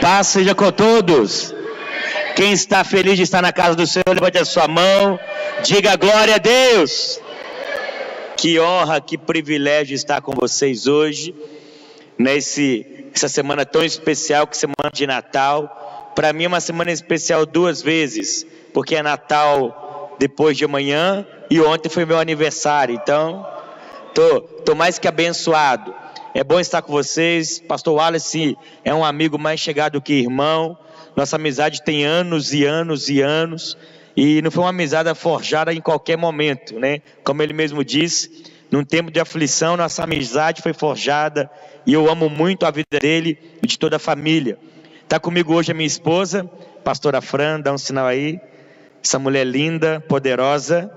paz seja com todos. Quem está feliz de estar na casa do Senhor, levante a sua mão, diga glória a Deus. Que honra, que privilégio estar com vocês hoje, essa semana tão especial, que semana de Natal. Para mim é uma semana especial duas vezes, porque é Natal depois de amanhã e ontem foi meu aniversário, então tô mais que abençoado. É bom estar com vocês. Pastor Wallace é um amigo mais chegado que irmão. Nossa amizade tem anos e anos e anos, e não foi uma amizade forjada em qualquer momento, né? Como ele mesmo disse, num tempo de aflição, nossa amizade foi forjada, e eu amo muito a vida dele e de toda a família. Está comigo hoje a minha esposa, pastora Fran, dá um sinal aí, essa mulher linda, poderosa.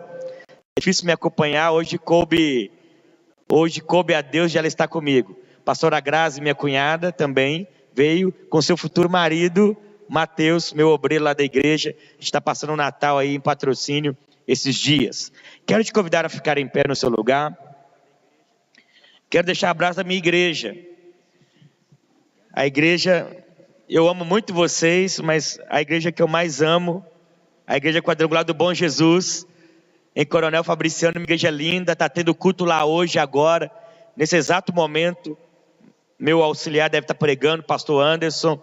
É difícil me acompanhar, hoje coube a Deus de ela estar comigo. Pastora Grazi, minha cunhada, também veio com seu futuro marido, Mateus, meu obreiro lá da igreja. A gente está passando o Natal aí em Patrocínio esses dias. Quero te convidar a ficar em pé no seu lugar. Quero deixar abraço da minha igreja. A igreja, eu amo muito vocês, mas a igreja que eu mais amo, a igreja quadrangular do Bom Jesus, em Coronel Fabriciano, uma igreja linda, está tendo culto lá hoje, agora, nesse exato momento. Meu auxiliar deve estar pregando, pastor Anderson,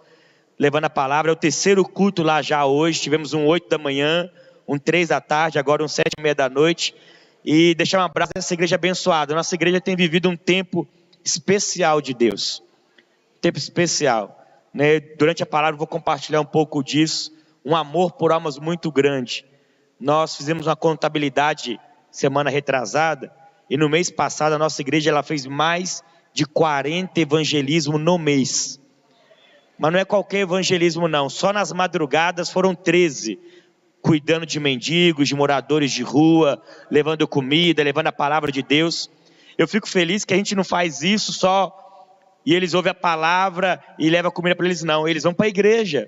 levando a palavra. É o terceiro culto lá já hoje. Tivemos um 8 da manhã, um 3 da tarde, agora um 7:30 da noite. E deixar um abraço nessa igreja abençoada. Nossa igreja tem vivido um tempo especial de Deus. Tempo especial, né? Durante a palavra eu vou compartilhar um pouco disso. Um amor por almas muito grande. Nós fizemos uma contabilidade semana retrasada, e no mês passado a nossa igreja ela fez mais de 40 evangelismos no mês. Mas não é qualquer evangelismo não, só nas madrugadas foram 13, cuidando de mendigos, de moradores de rua, levando comida, levando a palavra de Deus. Eu fico feliz que a gente não faz isso só, e eles ouvem a palavra e levam a comida para eles, não, eles vão para a igreja.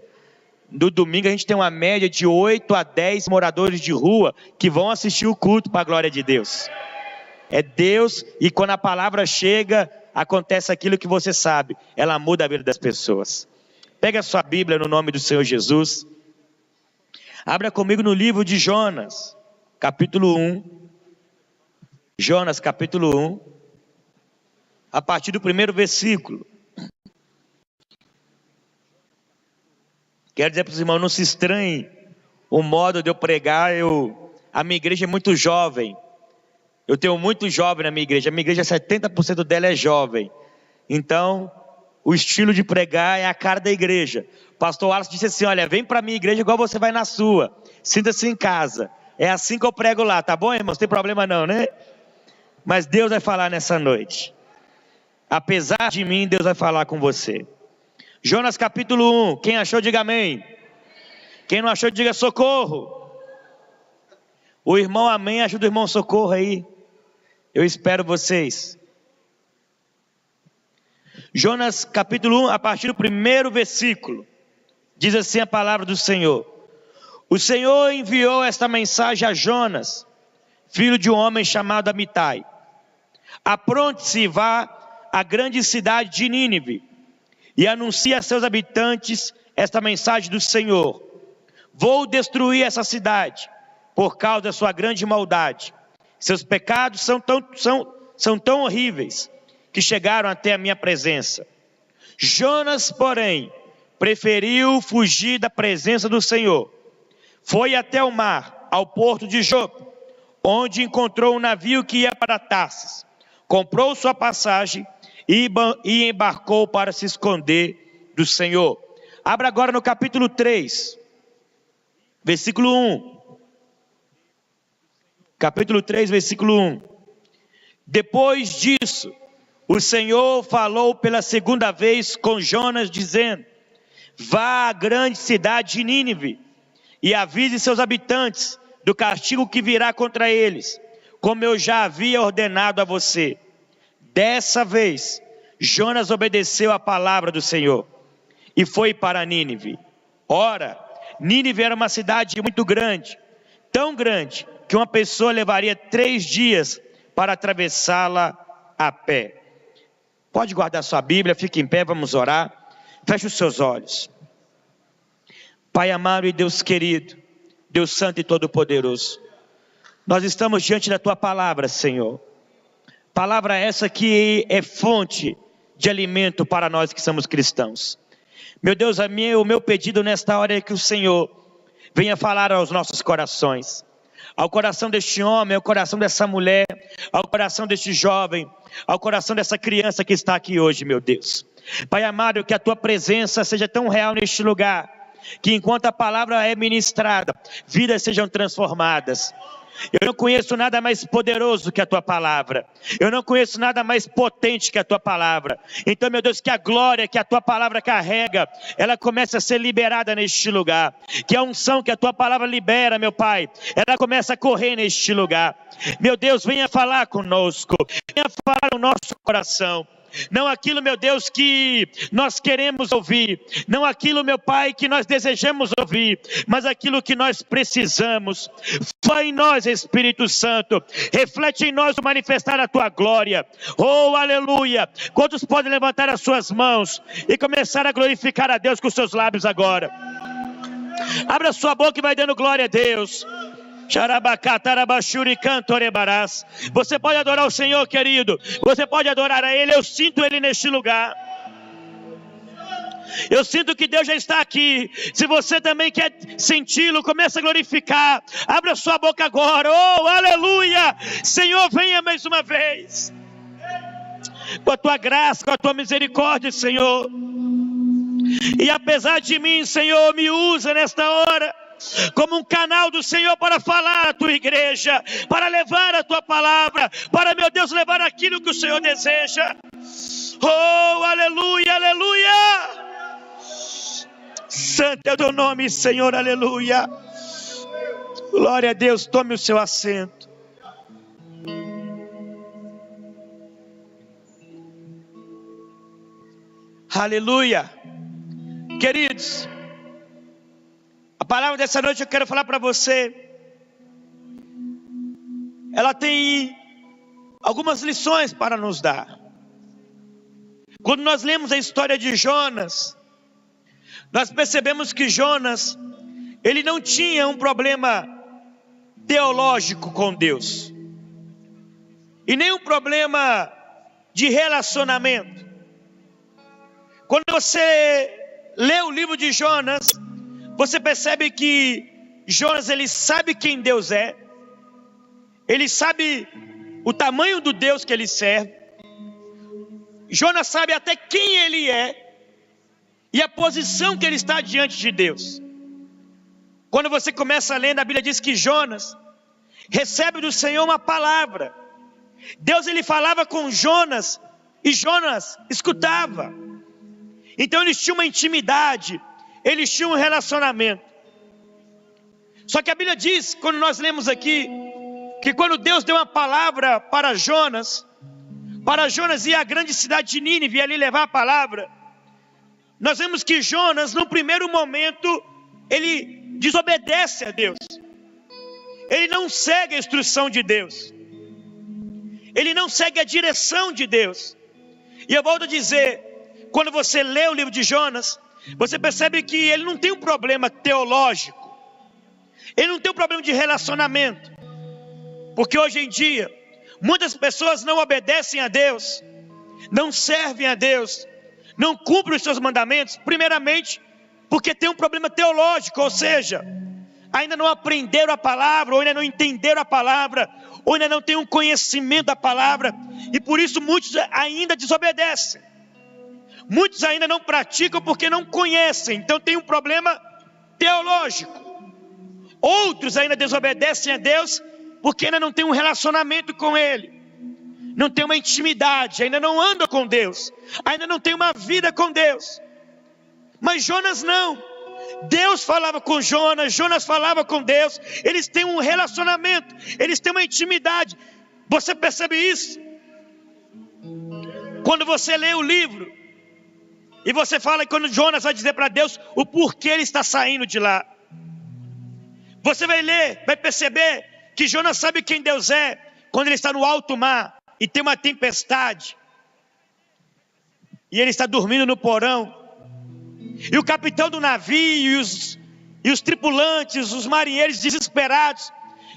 No domingo a gente tem uma média de 8 a 10 moradores de rua que vão assistir o culto para a glória de Deus. É Deus, e quando a palavra chega, acontece aquilo que você sabe, ela muda a vida das pessoas. Pega a sua Bíblia no nome do Senhor Jesus. Abra comigo no livro de Jonas, capítulo 1. Jonas, capítulo 1. A partir do primeiro versículo. Quero dizer para os irmãos, não se estranhem o modo de eu pregar. A minha igreja é muito jovem. Eu tenho muito jovem na minha igreja. A minha igreja, 70% dela é jovem. Então, o estilo de pregar é a cara da igreja. O pastor Wallace disse assim, olha, vem para a minha igreja igual você vai na sua. Sinta-se em casa. É assim que eu prego lá, tá bom, irmãos? Não tem problema não, né? Mas Deus vai falar nessa noite. Apesar de mim, Deus vai falar com você. Jonas capítulo 1. Quem achou, diga amém. Quem não achou, diga socorro. O irmão amém ajuda o irmão socorro aí. Eu espero vocês. Jonas capítulo 1, a partir do primeiro versículo, diz assim a palavra do Senhor. O Senhor enviou esta mensagem a Jonas, filho de um homem chamado Amitai. Apronte-se e vá à grande cidade de Nínive, e anuncie a seus habitantes esta mensagem do Senhor. Vou destruir essa cidade, por causa da sua grande maldade. Seus pecados são tão horríveis, que chegaram até a minha presença. Jonas, porém, preferiu fugir da presença do Senhor. Foi até o mar, ao porto de Jope, onde encontrou um navio que ia para Tarsis. Comprou sua passagem e embarcou para se esconder do Senhor. Abra agora no capítulo 3, versículo 1. Capítulo 3, versículo 1. Depois disso, o Senhor falou pela segunda vez com Jonas, dizendo: vá à grande cidade de Nínive e avise seus habitantes do castigo que virá contra eles, como eu já havia ordenado a você. Dessa vez, Jonas obedeceu à palavra do Senhor e foi para Nínive. Ora, Nínive era uma cidade muito grande, tão grande que uma pessoa levaria 3 dias para atravessá-la a pé. Pode guardar sua Bíblia, fique em pé, vamos orar. Feche os seus olhos. Pai amado e Deus querido, Deus santo e todo-poderoso, nós estamos diante da tua palavra, Senhor. Palavra essa que é fonte de alimento para nós que somos cristãos. Meu Deus, o meu pedido nesta hora é que o Senhor venha falar aos nossos corações, ao coração deste homem, ao coração dessa mulher, ao coração deste jovem, ao coração dessa criança que está aqui hoje, meu Deus. Pai amado, que a tua presença seja tão real neste lugar, que enquanto a palavra é ministrada, vidas sejam transformadas. Eu não conheço nada mais poderoso que a tua palavra. Eu não conheço nada mais potente que a tua palavra. Então, meu Deus, que a glória que a tua palavra carrega, ela comece a ser liberada neste lugar. Que a unção que a tua palavra libera, meu Pai, ela comece a correr neste lugar. Meu Deus, venha falar conosco. Venha falar no nosso coração. Não aquilo, meu Deus, que nós queremos ouvir, não aquilo, meu Pai, que nós desejamos ouvir, mas aquilo que nós precisamos. Fala em nós, Espírito Santo, reflete em nós o manifestar da tua glória. Oh, aleluia! Quantos podem levantar as suas mãos e começar a glorificar a Deus com os seus lábios agora? Abra sua boca e vai dando glória a Deus. Você pode adorar o Senhor, querido. Você pode adorar a Ele. Eu sinto Ele neste lugar. Eu sinto que Deus já está aqui. Se você também quer senti-lo, comece a glorificar. Abra sua boca agora. Oh, aleluia! Senhor, venha mais uma vez. Com a tua graça, com a tua misericórdia, Senhor. E apesar de mim, Senhor, me usa nesta hora como um canal do Senhor para falar à tua igreja, para levar a tua palavra, para, meu Deus, levar aquilo que o Senhor deseja. Oh, aleluia, aleluia! Santo é o teu nome, Senhor, aleluia. Glória a Deus, tome o seu assento. Aleluia. Queridos, a palavra dessa noite eu quero falar para você. Ela tem algumas lições para nos dar. Quando nós lemos a história de Jonas, nós percebemos que Jonas, ele não tinha um problema teológico com Deus, e nem um problema de relacionamento. Quando você lê o livro de Jonas, você percebe que Jonas, ele sabe quem Deus é, ele sabe o tamanho do Deus que ele serve, Jonas sabe até quem ele é e a posição que ele está diante de Deus. Quando você começa a ler, a Bíblia diz que Jonas recebe do Senhor uma palavra. Deus, ele falava com Jonas e Jonas escutava. Então eles tinham uma intimidade, eles tinham um relacionamento. Só que a Bíblia diz, quando nós lemos aqui, que quando Deus deu uma palavra para Jonas ir à grande cidade de Nínive e ali levar a palavra, nós vemos que Jonas, no primeiro momento, ele desobedece a Deus. Ele não segue a instrução de Deus. Ele não segue a direção de Deus. E eu volto a dizer, quando você lê o livro de Jonas, você percebe que ele não tem um problema teológico. Ele não tem um problema de relacionamento. Porque hoje em dia, muitas pessoas não obedecem a Deus, não servem a Deus, não cumprem os seus mandamentos, primeiramente, porque tem um problema teológico, ou seja, ainda não aprenderam a palavra, ou ainda não entenderam a palavra, ou ainda não têm um conhecimento da palavra, e por isso muitos ainda desobedecem. Muitos ainda não praticam porque não conhecem, então tem um problema teológico. Outros ainda desobedecem a Deus porque ainda não tem um relacionamento com Ele, não tem uma intimidade, ainda não andam com Deus, ainda não tem uma vida com Deus. Mas Jonas não. Deus falava com Jonas, Jonas falava com Deus. Eles têm um relacionamento, eles têm uma intimidade. Você percebe isso? Quando você lê o livro e você fala, quando Jonas vai dizer para Deus o porquê ele está saindo de lá, você vai ler, vai perceber que Jonas sabe quem Deus é quando ele está no alto mar e tem uma tempestade e ele está dormindo no porão, e o capitão do navio E os tripulantes, os marinheiros desesperados,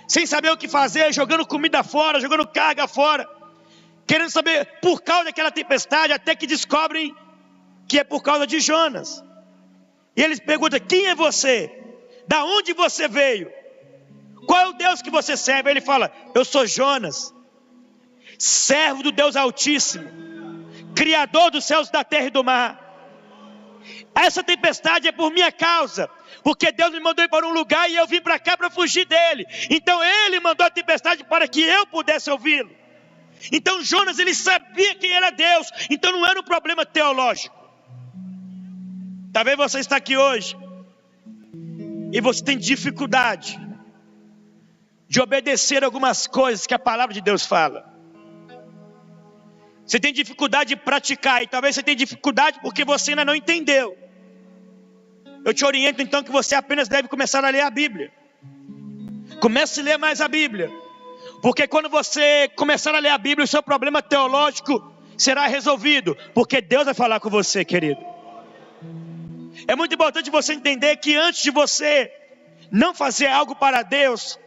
sem saber o que fazer, jogando comida fora, jogando carga fora, querendo saber por causa daquela tempestade, até que descobrem que é por causa de Jonas. E eles perguntam: quem é você? Da onde você veio? Qual é o Deus que você serve? Ele fala: eu sou Jonas, servo do Deus Altíssimo, Criador dos céus, da terra e do mar. Essa tempestade é por minha causa, porque Deus me mandou ir para um lugar e eu vim para cá para fugir dele. Então ele mandou a tempestade para que eu pudesse ouvi-lo. Então Jonas, ele sabia quem era Deus. Então não era um problema teológico. Talvez você está aqui hoje e você tem dificuldade de obedecer algumas coisas que a palavra de Deus fala. Você tem dificuldade de praticar, e talvez você tenha dificuldade porque você ainda não entendeu. Eu te oriento então que você apenas deve começar a ler a Bíblia. Comece a ler mais a Bíblia, porque quando você começar a ler a Bíblia, o seu problema teológico será resolvido, porque Deus vai falar com você, querido. É muito importante você entender que antes de você não fazer algo para Deus,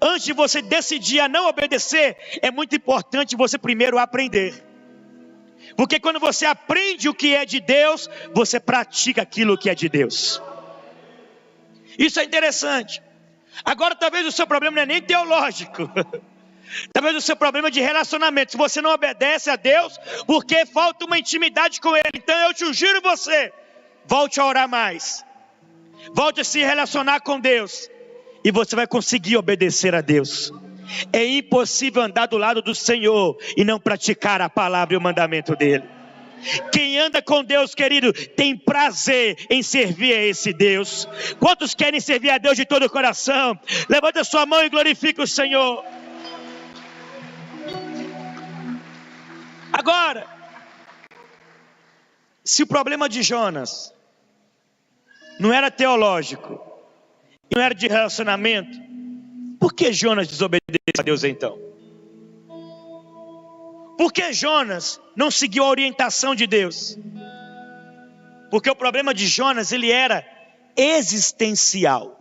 antes de você decidir a não obedecer, é muito importante você primeiro aprender. Porque quando você aprende o que é de Deus, você pratica aquilo que é de Deus. Isso é interessante. Agora talvez o seu problema não é nem teológico. Talvez o seu problema é de relacionamento. Se você não obedece a Deus, porque falta uma intimidade com Ele. Então eu te sugiro você, volte a orar mais. Volte a se relacionar com Deus. E você vai conseguir obedecer a Deus. É impossível andar do lado do Senhor e não praticar a palavra e o mandamento dele. Quem anda com Deus, querido, tem prazer em servir a esse Deus. Quantos querem servir a Deus de todo o coração? Levanta sua mão e glorifica o Senhor. Agora, se o problema de Jonas não era teológico, não era de relacionamento, por que Jonas desobedeceu a Deus então? Por que Jonas não seguiu a orientação de Deus? Porque o problema de Jonas, ele era existencial.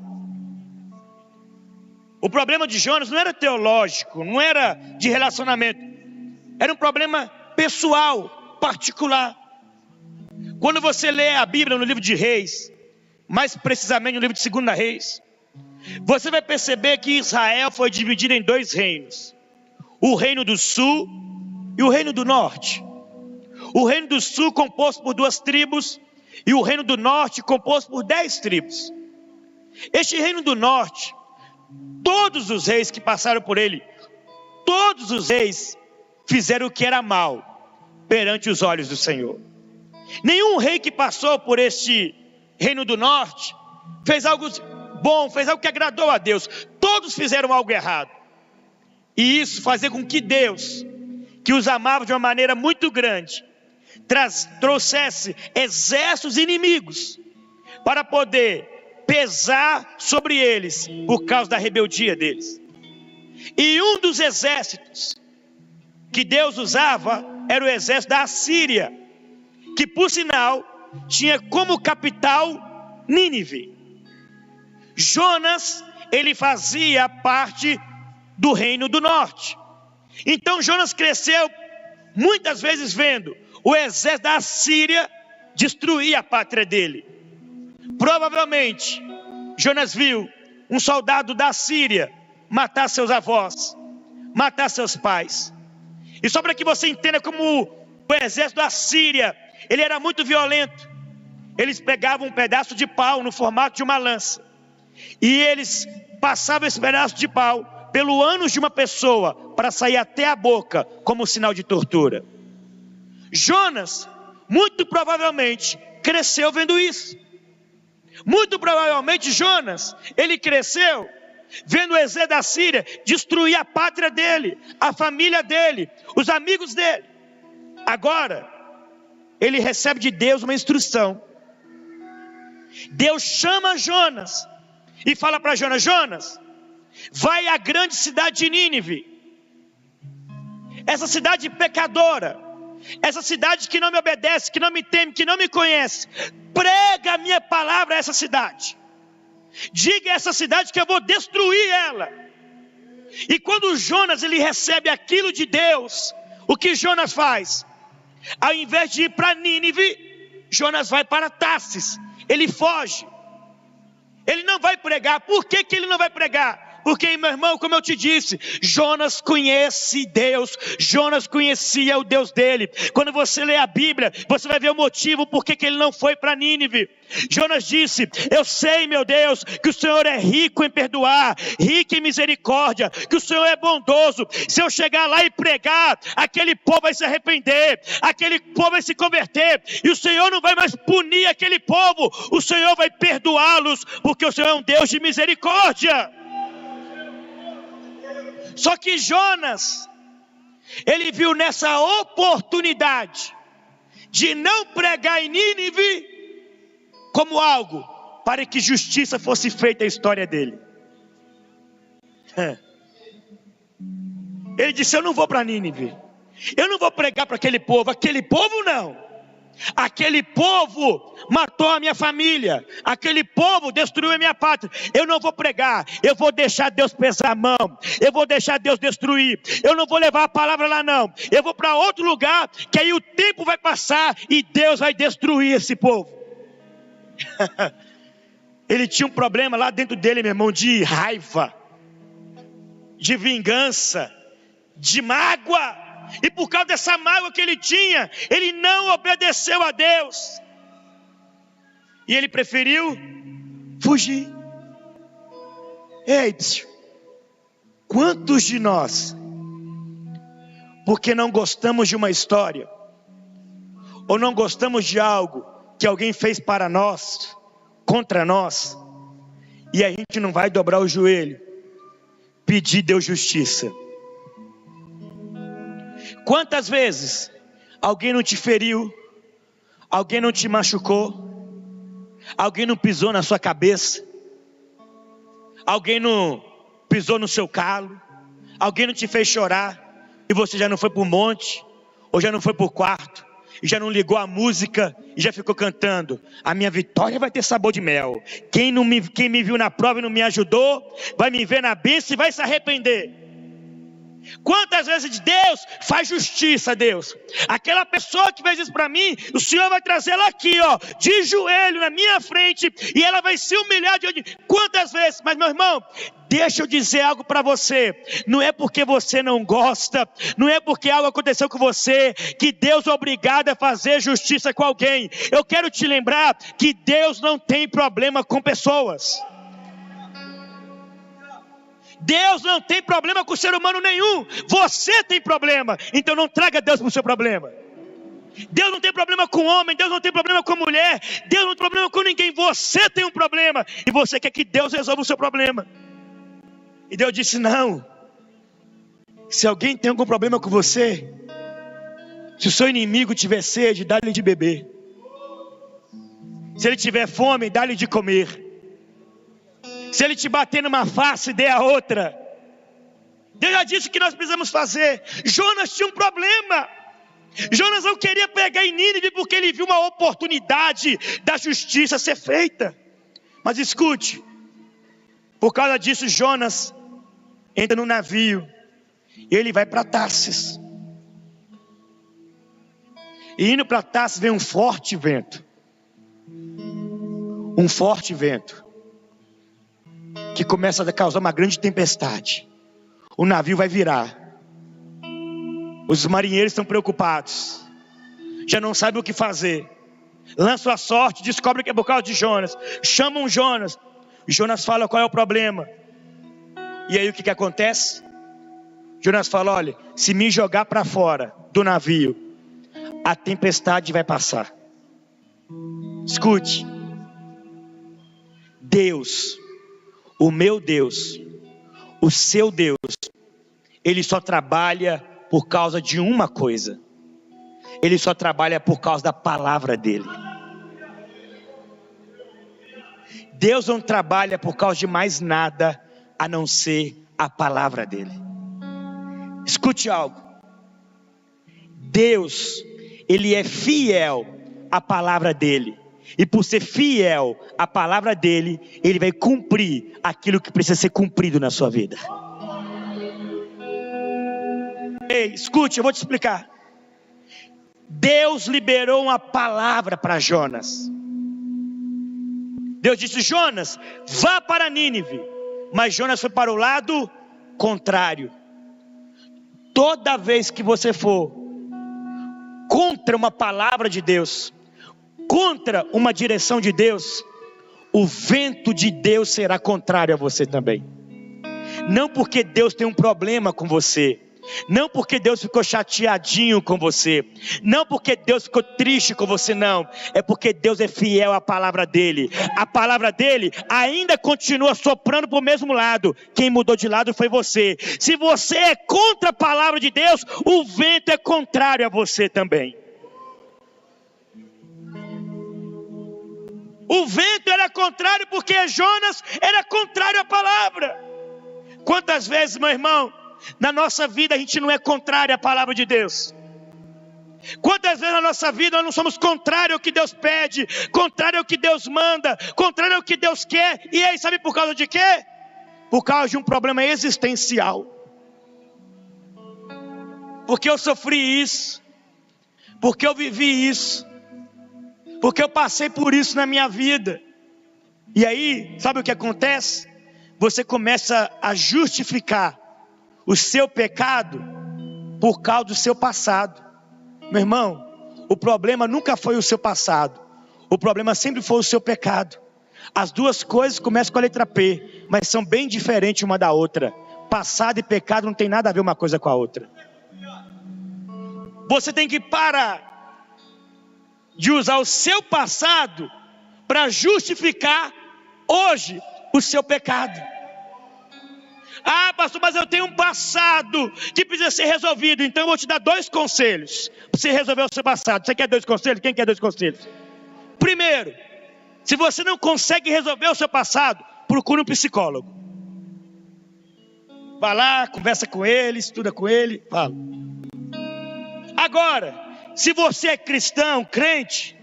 O problema de Jonas não era teológico, não era de relacionamento. Era um problema pessoal, particular. Quando você lê a Bíblia no livro de Reis, mais precisamente no livro de 2 Reis, você vai perceber que Israel foi dividido em 2 reinos. O reino do sul e o reino do norte. O reino do sul composto por 2 tribos e o reino do norte composto por 10 tribos. Este reino do norte, todos os reis que passaram por ele, todos os reis fizeram o que era mal perante os olhos do Senhor. Nenhum rei que passou por este reino do norte fez algo bom, fez algo que agradou a Deus. Todos fizeram algo errado. E isso fazia com que Deus, que os amava de uma maneira muito grande, trouxesse exércitos inimigos para poder pesar sobre eles por causa da rebeldia deles. E um dos exércitos que Deus usava era o exército da Assíria, que por sinal tinha como capital Nínive. Jonas, ele fazia parte do reino do norte. Então Jonas cresceu muitas vezes vendo o exército da Assíria destruir a pátria dele. Provavelmente Jonas viu um soldado da Síria matar seus avós, matar seus pais. E só para que você entenda como o exército da Síria, ele era muito violento. Eles pegavam um pedaço de pau no formato de uma lança, e eles passavam esse pedaço de pau pelo ânus de uma pessoa para sair até a boca como sinal de tortura. Jonas, muito provavelmente, cresceu vendo isso. Muito provavelmente Jonas, ele cresceu vendo o exército da Síria destruir a pátria dele, a família dele, os amigos dele. Agora, ele recebe de Deus uma instrução. Deus chama Jonas e fala para Jonas: Jonas, vai à grande cidade de Nínive, essa cidade pecadora, essa cidade que não me obedece, que não me teme, que não me conhece. Prega a minha palavra a essa cidade. Diga a essa cidade que eu vou destruir ela. E quando Jonas ele recebe aquilo de Deus, o que Jonas faz? Ao invés de ir para Nínive, Jonas vai para Tarsis. Ele foge. Ele não vai pregar. Por que ele não vai pregar? Porque, meu irmão, como eu te disse, Jonas conhece Deus. Jonas conhecia o Deus dele. Quando você lê a Bíblia, você vai ver o motivo por que ele não foi para Nínive. Jonas disse: eu sei, meu Deus, que o Senhor é rico em perdoar, rico em misericórdia, que o Senhor é bondoso. Se eu chegar lá e pregar, aquele povo vai se arrepender, aquele povo vai se converter, e o Senhor não vai mais punir aquele povo, o Senhor vai perdoá-los, porque o Senhor é um Deus de misericórdia. Só que Jonas, ele viu nessa oportunidade de não pregar em Nínive como algo para que justiça fosse feita à história dele. Ele disse: eu não vou para Nínive, eu não vou pregar para aquele povo não. Aquele povo matou a minha família, aquele povo destruiu a minha pátria. Eu não vou pregar, eu vou deixar Deus pesar a mão, eu vou deixar Deus destruir, eu não vou levar a palavra lá não, eu vou para outro lugar, que aí o tempo vai passar e Deus vai destruir esse povo. Ele tinha um problema lá dentro dele, meu irmão, de raiva, de vingança, de mágoa. E por causa dessa mágoa que ele tinha, ele não obedeceu a Deus. E ele preferiu fugir. Ei, quantos de nós, porque não gostamos de uma história, ou não gostamos de algo que alguém fez para nós, contra nós, e a gente não vai dobrar o joelho, pedir Deus justiça? Quantas vezes alguém não te feriu, alguém não te machucou, alguém não pisou na sua cabeça, alguém não pisou no seu calo, alguém não te fez chorar, e você já não foi para o monte, ou já não foi para o quarto, e já não ligou a música, e já ficou cantando: a minha vitória vai ter sabor de mel. Quem me viu na prova e não me ajudou, vai me ver na bênção e vai se arrepender. Quantas vezes Deus faz justiça, Deus? Aquela pessoa que fez isso para mim, o Senhor vai trazer ela aqui, ó, de joelho na minha frente, e ela vai se humilhar diante de... Quantas vezes? Mas, meu irmão, deixa eu dizer algo para você. Não é porque você não gosta, não é porque algo aconteceu com você, que Deus é obrigado a fazer justiça com alguém. Eu quero te lembrar que Deus não tem problema com pessoas. Deus não tem problema com ser humano nenhum. Você tem problema, então não traga Deus para o seu problema. Deus não tem problema com homem, Deus não tem problema com mulher, Deus não tem problema com ninguém. Você tem um problema e você quer que Deus resolva o seu problema. E Deus disse: não. Se alguém tem algum problema com você, se o seu inimigo tiver sede, dá-lhe de beber. Se ele tiver fome, dá-lhe de comer. Se ele te bater numa face, dê a outra. Deus já disse o que nós precisamos fazer. Jonas tinha um problema. Jonas não queria pegar em Nínive porque ele viu uma oportunidade da justiça ser feita. Mas escute, por causa disso Jonas entra no navio e ele vai para Tarsis. E indo para Tarsis vem um forte vento. Um forte vento que começa a causar uma grande tempestade. O navio vai virar. Os marinheiros estão preocupados, já não sabem o que fazer. Lançam a sorte, descobrem que é por causa de Jonas. Chamam Jonas. Jonas fala qual é o problema. E aí o que acontece? Jonas fala: olha, se me jogar para fora do navio, a tempestade vai passar. Escute, Deus, o meu Deus, o seu Deus, Ele só trabalha por causa de uma coisa. Ele só trabalha por causa da palavra dele. Deus não trabalha por causa de mais nada a não ser a palavra dele. Escute algo. Deus, Ele é fiel à palavra dele. E por ser fiel à palavra dele, ele vai cumprir aquilo que precisa ser cumprido na sua vida. Ei, escute, eu vou te explicar. Deus liberou uma palavra para Jonas. Deus disse: Jonas, vá para Nínive. Mas Jonas foi para o lado contrário. Toda vez que você for contra uma palavra de Deus, contra uma direção de Deus, o vento de Deus será contrário a você também. Não porque Deus tem um problema com você, não porque Deus ficou chateadinho com você, não porque Deus ficou triste com você, não. É porque Deus é fiel à palavra dele. A palavra dele ainda continua soprando para o mesmo lado. Quem mudou de lado foi você. Se você é contra a palavra de Deus, o vento é contrário a você também. O vento era contrário porque Jonas era contrário à palavra. Quantas vezes, meu irmão, na nossa vida a gente não é contrário à palavra de Deus? Quantas vezes na nossa vida nós não somos contrários ao que Deus pede, contrário ao que Deus manda, contrário ao que Deus quer? E aí, sabe por causa de quê? Por causa de um problema existencial. Porque eu sofri isso, porque eu vivi isso, porque eu passei por isso na minha vida. E aí, sabe o que acontece? Você começa a justificar o seu pecado por causa do seu passado. Meu irmão, o problema nunca foi o seu passado. O problema sempre foi o seu pecado. As duas coisas começam com a letra P, mas são bem diferentes uma da outra. Passado e pecado não tem nada a ver uma coisa com a outra. Você tem que parar de usar o seu passado para justificar hoje o seu pecado. Ah, pastor, mas eu tenho um passado que precisa ser resolvido. Então eu vou te dar 2 conselhos para você resolver o seu passado. Você quer 2 conselhos? Quem quer 2 conselhos? Primeiro, se você não consegue resolver o seu passado, procure um psicólogo. Vai lá, conversa com ele, estuda com ele, fala. Agora, se você é cristão, crente,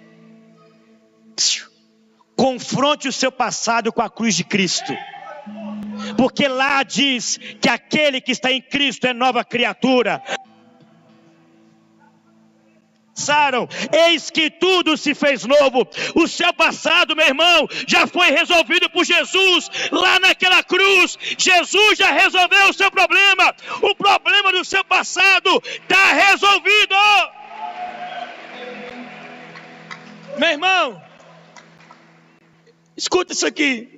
confronte o seu passado com a cruz de Cristo. Porque lá diz que aquele que está em Cristo é nova criatura. Eis que tudo se fez novo. O seu passado, meu irmão, já foi resolvido por Jesus. Lá naquela cruz, Jesus já resolveu o seu problema. O problema do seu passado está resolvido. Meu irmão, escuta isso aqui.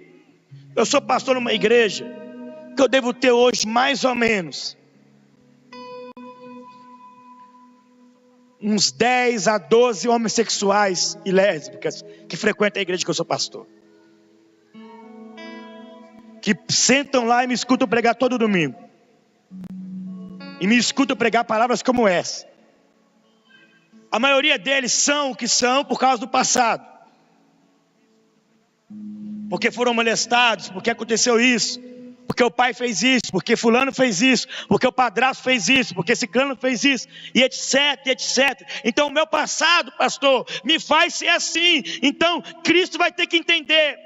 Eu sou pastor numa igreja que eu devo ter hoje mais ou menos uns 10 a 12 homossexuais e lésbicas que frequentam a igreja que eu sou pastor, que sentam lá e me escutam pregar todo domingo, e me escutam pregar palavras como essa. A maioria deles são o que são por causa do passado, porque foram molestados, porque aconteceu isso, porque o pai fez isso, porque fulano fez isso, porque o padrasto fez isso, porque ciclano fez isso, e etc, etc. Então o meu passado, pastor, me faz ser assim. Então Cristo vai ter que entender.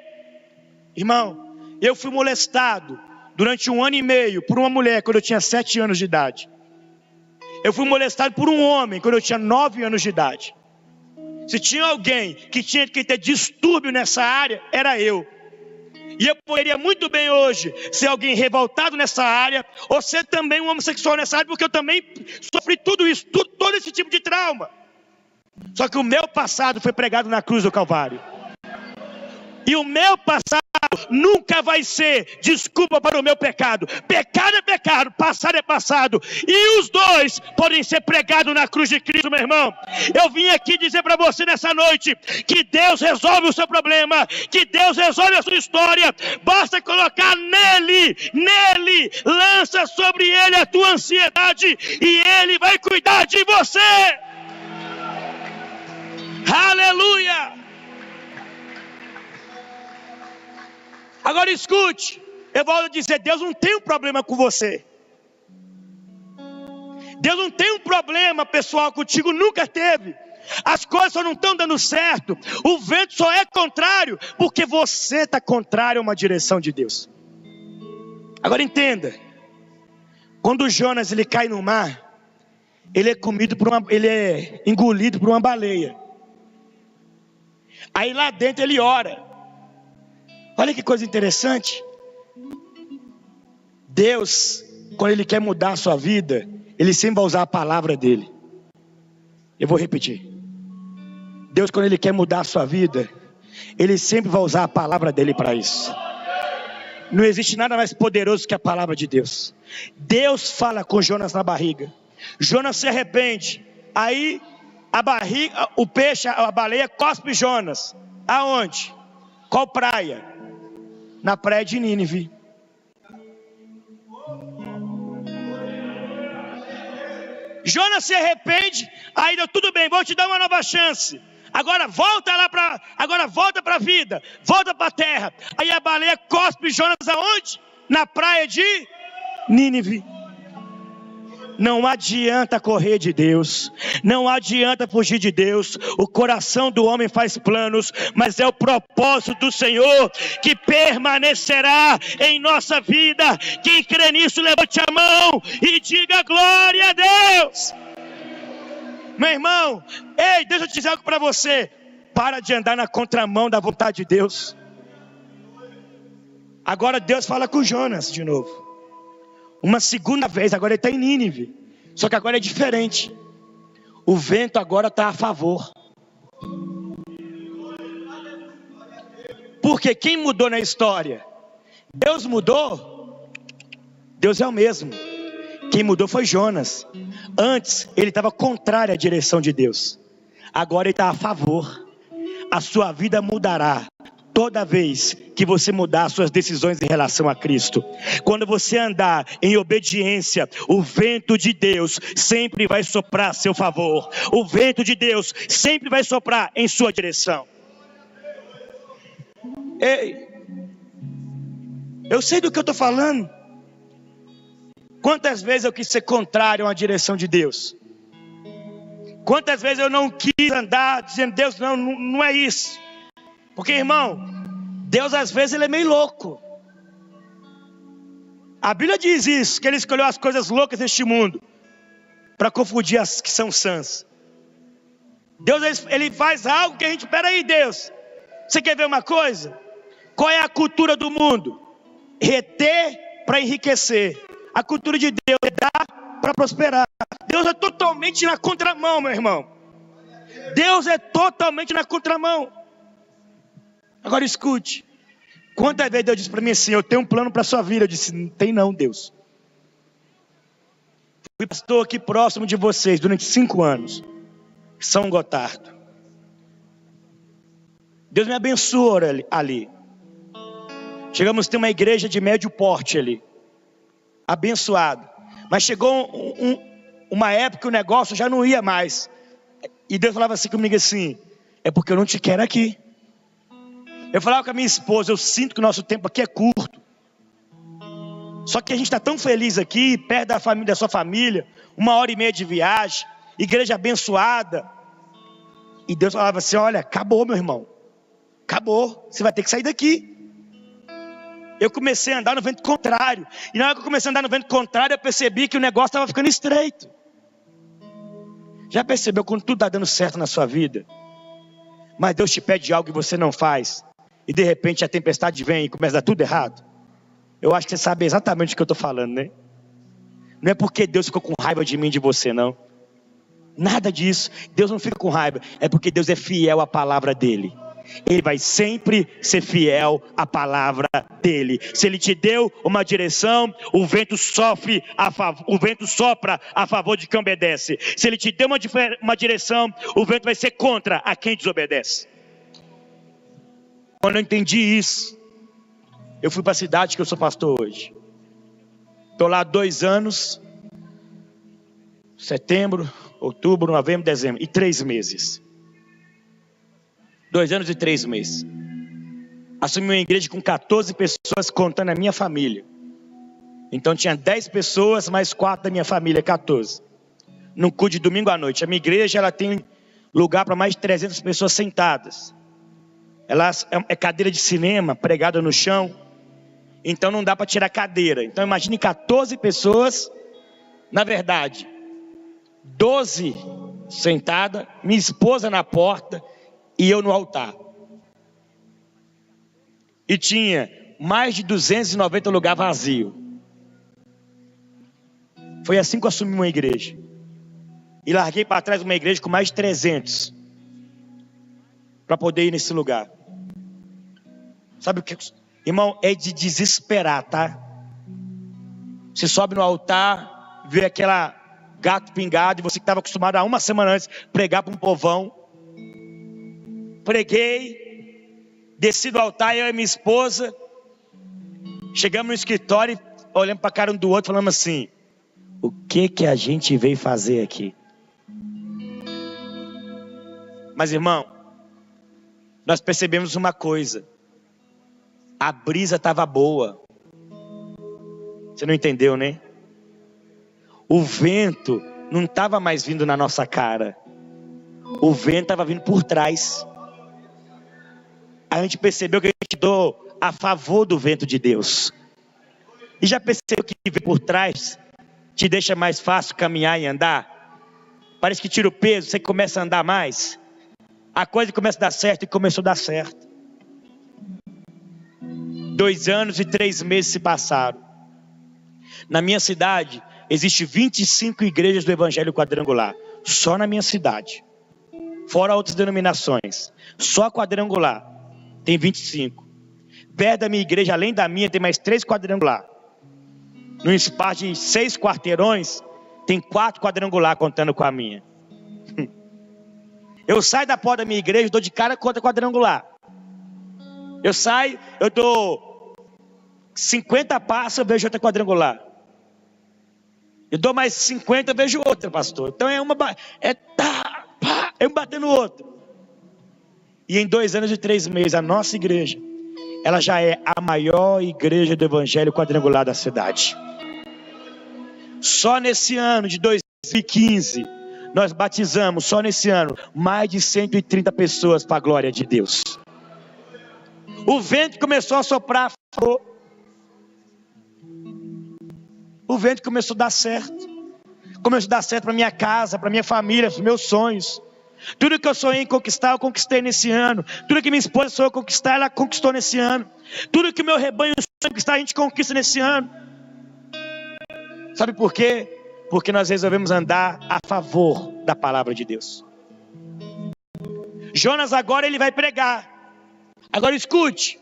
Irmão, eu fui molestado durante 1 ano e meio por uma mulher quando eu tinha 7 anos de idade. Eu fui molestado por um homem quando eu tinha 9 anos de idade. Se tinha alguém que tinha que ter distúrbio nessa área, era eu. E eu poderia muito bem hoje ser alguém revoltado nessa área, ou ser também um homossexual nessa área, porque eu também sofri tudo isso, todo esse tipo de trauma. Só que o meu passado foi pregado na cruz do Calvário. E o meu passado nunca vai ser desculpa para o meu pecado. Pecado é pecado, passado é passado. E os dois podem ser pregados na cruz de Cristo, meu irmão. Eu vim aqui dizer para você nessa noite que Deus resolve o seu problema, que Deus resolve a sua história. Basta colocar nele, lança sobre ele a tua ansiedade e ele vai cuidar de você. Aleluia! Agora escute, eu vou dizer, Deus não tem um problema com você. Deus não tem um problema pessoal contigo, nunca teve. As coisas só não estão dando certo. O vento só é contrário porque você está contrário a uma direção de Deus. Agora entenda. Quando Jonas ele cai no mar, ele é engolido por uma baleia. Aí lá dentro ele ora. Olha que coisa interessante. Deus, quando Ele quer mudar a sua vida, Ele sempre vai usar a palavra dEle. Eu vou repetir. Deus, quando Ele quer mudar a sua vida, Ele sempre vai usar a palavra dEle para isso. Não existe nada mais poderoso que a palavra de Deus. Deus fala com Jonas na barriga. Jonas se arrepende. Aí a barriga, o peixe, a baleia cospe Jonas. Aonde? Qual praia? Na praia de Nínive. Jonas se arrepende. Aí deu tudo bem, vou te dar uma nova chance. Agora volta para a vida, volta para a terra. Aí a baleia cospe Jonas aonde? Na praia de Nínive. Não adianta correr de Deus, não adianta fugir de Deus. O coração do homem faz planos, mas é o propósito do Senhor que permanecerá em nossa vida. Quem crê nisso, levante a mão e diga glória a Deus. Meu irmão, ei, deixa eu dizer algo para você. Para de andar na contramão da vontade de Deus. Agora Deus fala com Jonas de novo. Uma segunda vez, agora ele está em Nínive. Só que agora é diferente. O vento agora está a favor. Porque quem mudou na história? Deus mudou? Deus é o mesmo. Quem mudou foi Jonas. Antes ele estava contrário à direção de Deus. Agora ele está a favor. A sua vida mudará toda vez que você mudar suas decisões em relação a Cristo. Quando você andar em obediência, o vento de Deus sempre vai soprar a seu favor. O vento de Deus sempre vai soprar em sua direção. Ei, eu sei do que eu estou falando. Quantas vezes eu quis ser contrário a uma direção de Deus? Quantas vezes eu não quis andar dizendo, Deus, não é isso. Porque, irmão, Deus às vezes ele é meio louco. A Bíblia diz isso, que ele escolheu as coisas loucas deste mundo para confundir as que são sãs. Deus ele faz algo que a gente, peraí Deus, você quer ver uma coisa? Qual é a cultura do mundo? Reter para enriquecer. A cultura de Deus é dar para prosperar. Deus é totalmente na contramão, meu irmão. Deus é totalmente na contramão. Agora escute. Quantas vezes Deus disse para mim assim, eu tenho um plano para a sua vida? Eu disse, não tem não, Deus. Fui pastor aqui próximo de vocês durante 5 anos. São Gotardo. Deus me abençoou ali. Chegamos a ter uma igreja de médio porte ali. Abençoado. Mas chegou uma época que o negócio já não ia mais. E Deus falava assim comigo assim, é porque eu não te quero aqui. Eu falava com a minha esposa, eu sinto que o nosso tempo aqui é curto. Só que a gente está tão feliz aqui, perto da família, da sua família, 1h30 de viagem, igreja abençoada. E Deus falava assim, olha, acabou meu irmão. Acabou, você vai ter que sair daqui. Eu comecei a andar no vento contrário. E na hora que eu comecei a andar no vento contrário, eu percebi que o negócio estava ficando estreito. Já percebeu quando tudo está dando certo na sua vida? Mas Deus te pede algo que você não faz. E de repente a tempestade vem e começa a dar tudo errado. Eu acho que você sabe exatamente o que eu estou falando, né? Não é porque Deus ficou com raiva de mim e de você, não. Nada disso. Deus não fica com raiva. É porque Deus é fiel à palavra dele. Ele vai sempre ser fiel à palavra dele. Se ele te deu uma direção, o vento sopra a favor de quem obedece. Se ele te deu uma direção, o vento vai ser contra a quem desobedece. Quando eu entendi isso, eu fui para a cidade que eu sou pastor hoje. Estou lá há 2 anos. Setembro, outubro, novembro, dezembro. E 3 meses. 2 anos e 3 meses. Assumi uma igreja com 14 pessoas, contando a minha família. Então tinha 10 pessoas, mais 4 da minha família, 14. Num culto de domingo à noite. A minha igreja ela tem lugar para mais de 300 pessoas sentadas. Elas é cadeira de cinema, pregada no chão. Então não dá para tirar cadeira. Então imagine 14 pessoas, na verdade, 12 sentadas, minha esposa na porta e eu no altar. E tinha mais de 290 lugares vazios. Foi assim que eu assumi uma igreja. E larguei para trás uma igreja com mais de 300. Para poder ir nesse lugar. Sabe o que? Irmão, é de desesperar, tá? Você sobe no altar, vê aquela gato pingado, e você que estava acostumado a uma semana antes pregar para um povão. Preguei, desci do altar, eu e minha esposa. Chegamos no escritório, olhamos para a cara um do outro, falamos assim: o que a gente veio fazer aqui? Mas irmão, nós percebemos uma coisa: a brisa estava boa. Você não entendeu, né? O vento não estava mais vindo na nossa cara. O vento estava vindo por trás. A gente percebeu que a gente andou a favor do vento de Deus. E já percebeu que vir por trás te deixa mais fácil caminhar e andar? Parece que tira o peso, você começa a andar mais. A coisa começa a dar certo, e começou a dar certo. 2 anos e 3 meses se passaram. Na minha cidade, existem 25 igrejas do Evangelho Quadrangular. Só na minha cidade. Fora outras denominações. Só a Quadrangular tem 25. Perto da minha igreja, além da minha, tem mais 3 quadrangular. No espaço de 6 quarteirões, tem 4 quadrangular contando com a minha. Eu saio da porta da minha igreja, dou de cara com outra quadrangular. Eu saio, eu dou 50 passos, eu vejo outra quadrangular. Eu dou mais 50, eu vejo outra, pastor. Então é um batendo no outro. E em 2 anos e 3 meses, a nossa igreja, ela já é a maior igreja do Evangelho Quadrangular da cidade. Só nesse ano de 2015, nós batizamos, só nesse ano, mais de 130 pessoas para a glória de Deus. O vento começou a soprar a favor. O vento começou a dar certo. Começou a dar certo para minha casa, para minha família, para os meus sonhos. Tudo que eu sonhei em conquistar, eu conquistei nesse ano. Tudo que minha esposa sonhou conquistar, ela conquistou nesse ano. Tudo que o meu rebanho sonhou conquistar, a gente conquista nesse ano. Sabe por quê? Porque nós resolvemos andar a favor da palavra de Deus. Jonas agora ele vai pregar. Agora escute.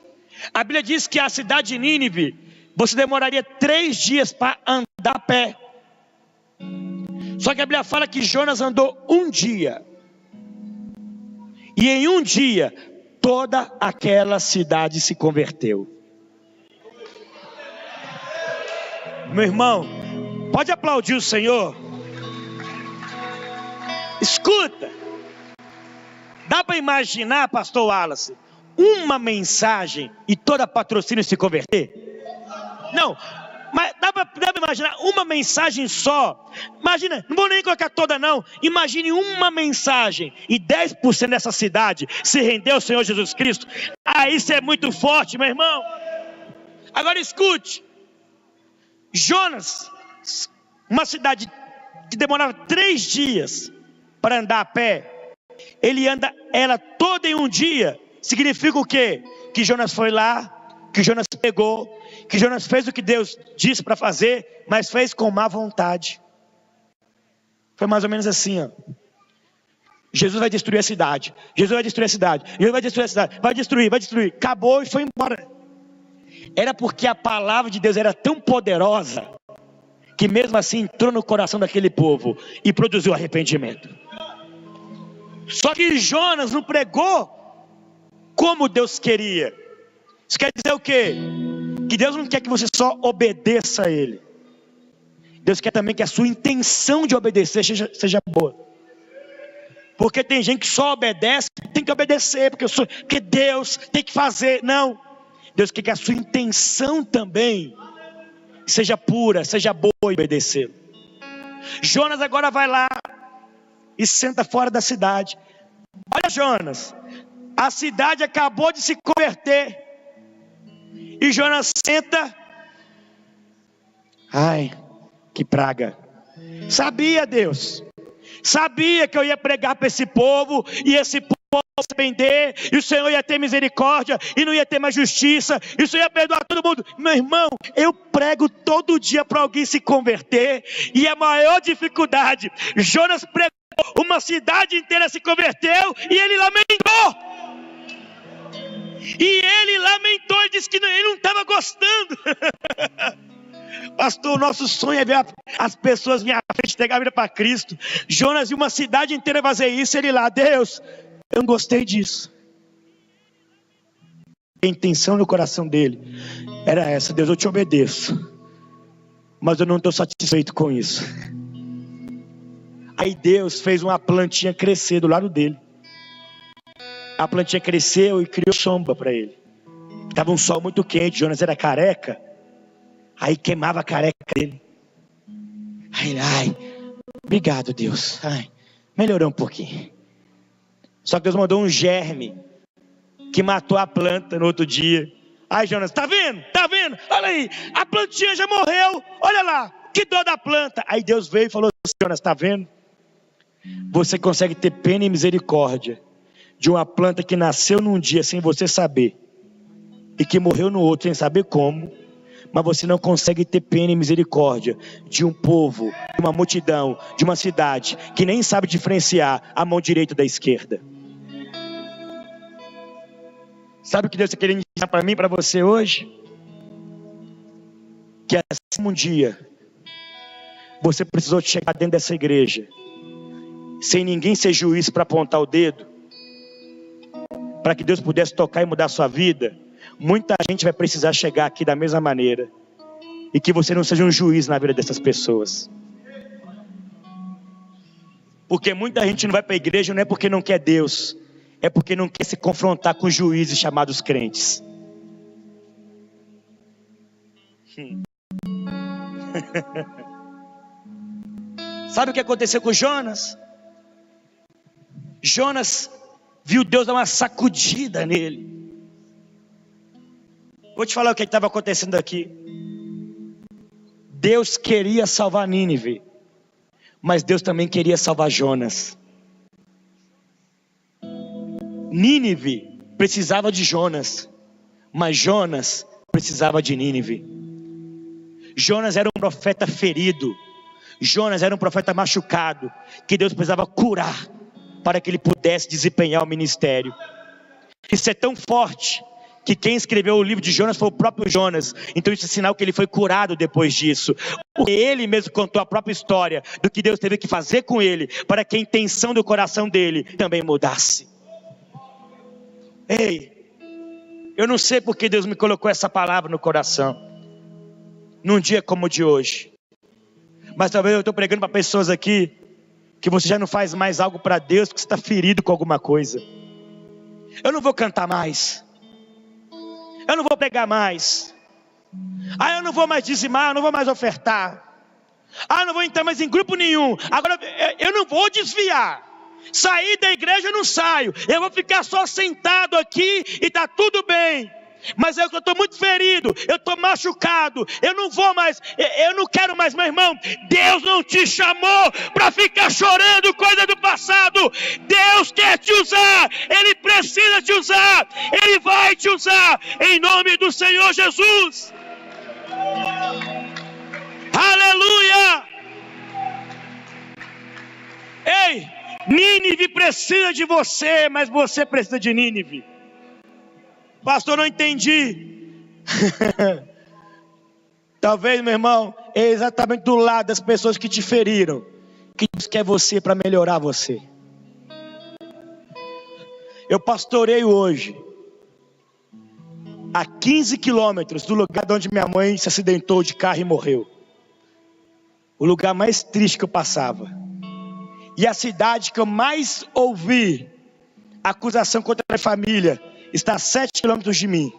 A Bíblia diz que a cidade de Nínive, você demoraria 3 dias para andar a pé. Só que a Bíblia fala que Jonas andou 1 dia. E em 1 dia, toda aquela cidade se converteu. Meu irmão, pode aplaudir o Senhor? Escuta. Dá para imaginar, pastor Wallace, uma mensagem e toda patrocínio se converter? Não, mas dá para imaginar uma mensagem só. Imagina, não vou nem colocar toda não. Imagine uma mensagem e 10% dessa cidade se rendeu ao Senhor Jesus Cristo. Isso é muito forte, meu irmão. Agora escute. Jonas, uma cidade que demorava 3 dias para andar a pé, ele anda ela toda em 1 dia. Significa o quê? Que Jonas foi lá, que Jonas pegou, que Jonas fez o que Deus disse para fazer, mas fez com má vontade. Foi mais ou menos assim, ó. Jesus vai destruir a cidade. Jesus vai destruir a cidade. Jesus vai destruir a cidade. Vai destruir. Acabou e foi embora. Era porque a palavra de Deus era tão poderosa, que mesmo assim entrou no coração daquele povo e produziu arrependimento. Só que Jonas não pregou como Deus queria. Isso quer dizer o quê? Que Deus não quer que você só obedeça a Ele. Deus quer também que a sua intenção de obedecer seja boa. Porque tem gente que só obedece, tem que obedecer, porque Deus tem que fazer. Não. Deus quer que a sua intenção também seja pura, seja boa e obedecer. Jonas agora vai lá e senta fora da cidade. Olha Jonas, a cidade acabou de se converter, e Jonas senta, ai, que praga. Sabia Deus, sabia que eu ia pregar para esse povo, e esse povo ia se arrepender, e o Senhor ia ter misericórdia, e não ia ter mais justiça, e o Senhor ia perdoar todo mundo. Meu irmão, eu prego todo dia para alguém se converter, e a maior dificuldade, Jonas pregou, uma cidade inteira se converteu, e ele lamentou. E ele lamentou, e disse que ele não estava gostando. Pastor, o nosso sonho é ver as pessoas vir à frente, entregar a vida para Cristo. Jonas e uma cidade inteira fazer isso, ele lá, Deus, eu não gostei disso. A intenção no coração dele era essa: Deus, eu te obedeço, mas eu não estou satisfeito com isso. Aí Deus fez uma plantinha crescer do lado dele. A plantinha cresceu e criou sombra para ele. Estava um sol muito quente, Jonas era careca. Aí queimava a careca dele. Aí, ai, obrigado Deus. Ai, melhorou um pouquinho. Só que Deus mandou um germe que matou a planta no outro dia. Ai Jonas, tá vendo? Tá vendo? Olha aí, a plantinha já morreu. Olha lá, que dor da planta. Aí Deus veio e falou: Jonas, tá vendo? Você consegue ter pena e misericórdia de uma planta que nasceu num dia sem você saber, e que morreu no outro sem saber como. Mas você não consegue ter pena e misericórdia de um povo, de uma multidão, de uma cidade que nem sabe diferenciar a mão direita da esquerda. Sabe o que Deus está querendo ensinar para mim e para você hoje? Que assim um dia você precisou chegar dentro dessa igreja sem ninguém ser juiz para apontar o dedo, para que Deus pudesse tocar e mudar a sua vida. Muita gente vai precisar chegar aqui da mesma maneira, e que você não seja um juiz na vida dessas pessoas. Porque muita gente não vai para a igreja não é porque não quer Deus, é porque não quer se confrontar com juízes chamados crentes. Sabe o que aconteceu com Jonas? Jonas viu Deus dar uma sacudida nele. Vou te falar o que estava acontecendo aqui. Deus queria salvar Nínive, mas Deus também queria salvar Jonas. Nínive precisava de Jonas, mas Jonas precisava de Nínive. Jonas era um profeta ferido, Jonas era um profeta machucado, que Deus precisava curar para que ele pudesse desempenhar o ministério. Isso é tão forte que quem escreveu o livro de Jonas foi o próprio Jonas. Então isso é sinal que ele foi curado depois disso. Porque ele mesmo contou a própria história do que Deus teve que fazer com ele, para que a intenção do coração dele também mudasse. Ei, eu não sei porque Deus me colocou essa palavra no coração num dia como o de hoje. Mas talvez eu estou pregando para pessoas aqui que você já não faz mais algo para Deus porque você está ferido com alguma coisa. Eu não vou cantar mais, eu não vou pregar mais, eu não vou mais dizimar, eu não vou mais ofertar, eu não vou entrar mais em grupo nenhum. Agora eu não vou desviar, sair da igreja eu não saio, eu vou ficar só sentado aqui e está tudo bem. Mas eu estou muito ferido, eu estou machucado, eu não vou mais, eu não quero mais. Meu irmão, Deus não te chamou para ficar chorando coisa do passado. Deus quer te usar, Ele precisa te usar, Ele vai te usar, em nome do Senhor Jesus. Aleluia. Ei, Nínive precisa de você, mas você precisa de Nínive. Pastor, não entendi. Talvez, meu irmão, é exatamente do lado das pessoas que te feriram que Deus quer você para melhorar você. Eu pastoreio hoje a 15 quilômetros do lugar de onde minha mãe se acidentou de carro e morreu. O lugar mais triste que eu passava. E a cidade que eu mais ouvi acusação contra a minha família está a 7 quilômetros de mim.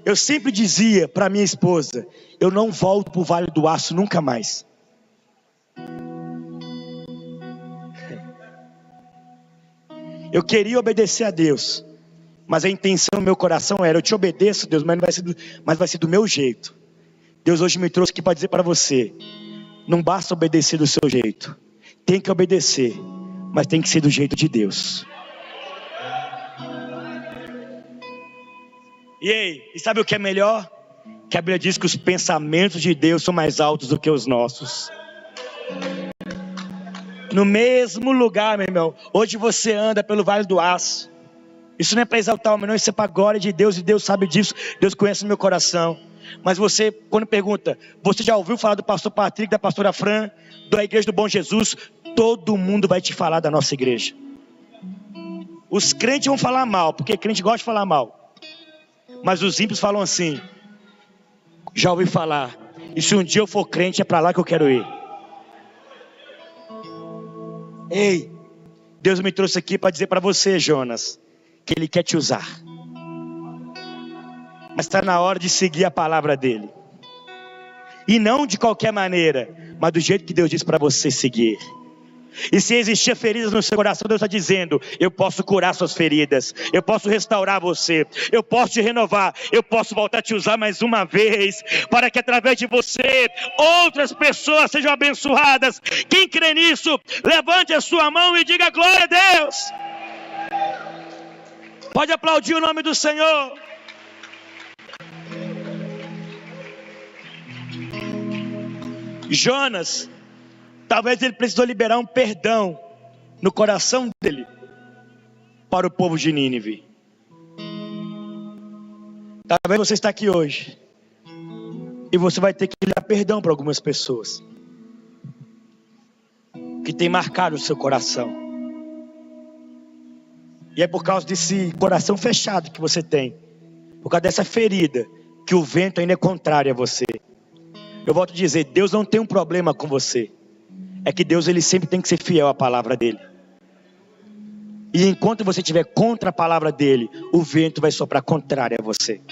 Eu sempre dizia para minha esposa: eu não volto para o Vale do Aço nunca mais. Eu queria obedecer a Deus, mas a intenção do meu coração era: eu te obedeço, Deus, mas vai ser do meu jeito. Deus hoje me trouxe aqui para dizer para você: não basta obedecer do seu jeito, tem que obedecer, mas tem que ser do jeito de Deus. E aí, e sabe o que é melhor? Que a Bíblia diz que os pensamentos de Deus são mais altos do que os nossos. No mesmo lugar, meu irmão, hoje você anda pelo Vale do Aço. Isso não é para exaltar o homem, não, isso é para a glória de Deus, e Deus sabe disso, Deus conhece o meu coração. Mas você, quando pergunta, você já ouviu falar do pastor Patrick, da pastora Fran, da igreja do Bom Jesus? Todo mundo vai te falar da nossa igreja. Os crentes vão falar mal, porque crente gosta de falar mal. Mas os ímpios falam assim: já ouvi falar, e se um dia eu for crente, é para lá que eu quero ir. Ei, Deus me trouxe aqui para dizer para você, Jonas, que Ele quer te usar. Mas está na hora de seguir a palavra dEle. E não de qualquer maneira, mas do jeito que Deus disse para você seguir. E se existir feridas no seu coração, Deus está dizendo: eu posso curar suas feridas, eu posso restaurar você, eu posso te renovar, eu posso voltar a te usar mais uma vez, para que através de você, outras pessoas sejam abençoadas. Quem crê nisso, levante a sua mão e diga glória a Deus. Pode aplaudir o nome do Senhor. Jonas, talvez ele precisou liberar um perdão no coração dele para o povo de Nínive. Talvez você está aqui hoje e você vai ter que dar perdão para algumas pessoas que tem marcado o seu coração. E é por causa desse coração fechado que você tem, por causa dessa ferida, que o vento ainda é contrário a você. Eu volto a dizer, Deus não tem um problema com você. É que Deus, Ele sempre tem que ser fiel à palavra dEle. E enquanto você estiver contra a palavra dEle, o vento vai soprar contrário a você.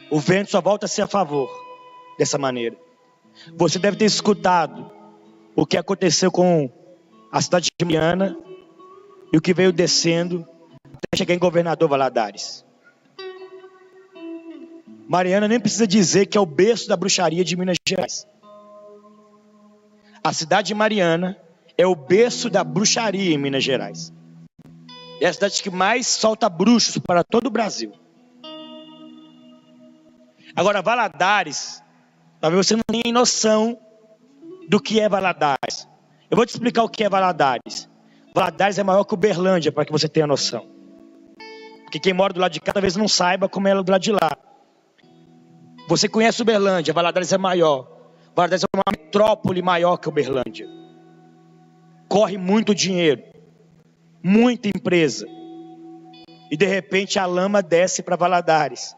O vento só volta a ser a favor dessa maneira. Você deve ter escutado o que aconteceu com a cidade de Mariana e o que veio descendo até chegar em Governador Valadares. Mariana nem precisa dizer que é o berço da bruxaria de Minas Gerais. A cidade de Mariana é o berço da bruxaria em Minas Gerais. É a cidade que mais solta bruxos para todo o Brasil. Agora, Valadares, talvez você não tenha noção do que é Valadares. Eu vou te explicar o que é Valadares. Valadares é maior que Uberlândia, para que você tenha noção. Porque quem mora do lado de cá talvez não saiba como é do lado de lá. Você conhece Uberlândia, Valadares é maior. Valadares é uma metrópole maior que Uberlândia. Corre muito dinheiro, muita empresa. E de repente a lama desce para Valadares.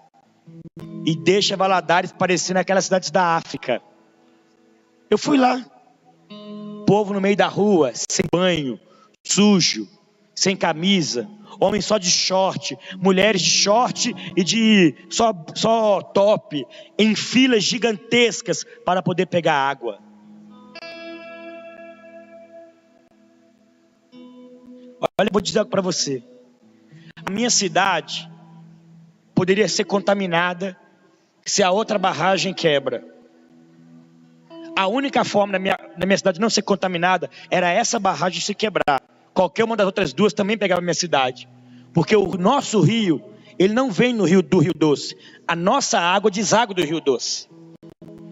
E deixa Valadares parecendo aquelas cidades da África. Eu fui lá. Povo no meio da rua, sem banho, sujo, sem camisa. Homens só de short, mulheres de short e de só top, em filas gigantescas para poder pegar água. Olha, eu vou dizer algo para você. A minha cidade poderia ser contaminada se a outra barragem quebra. A única forma da minha cidade não ser contaminada era essa barragem se quebrar. Qualquer uma das outras duas também pegava a minha cidade. Porque o nosso rio, ele não vem do Rio Doce. A nossa água deságua do Rio Doce.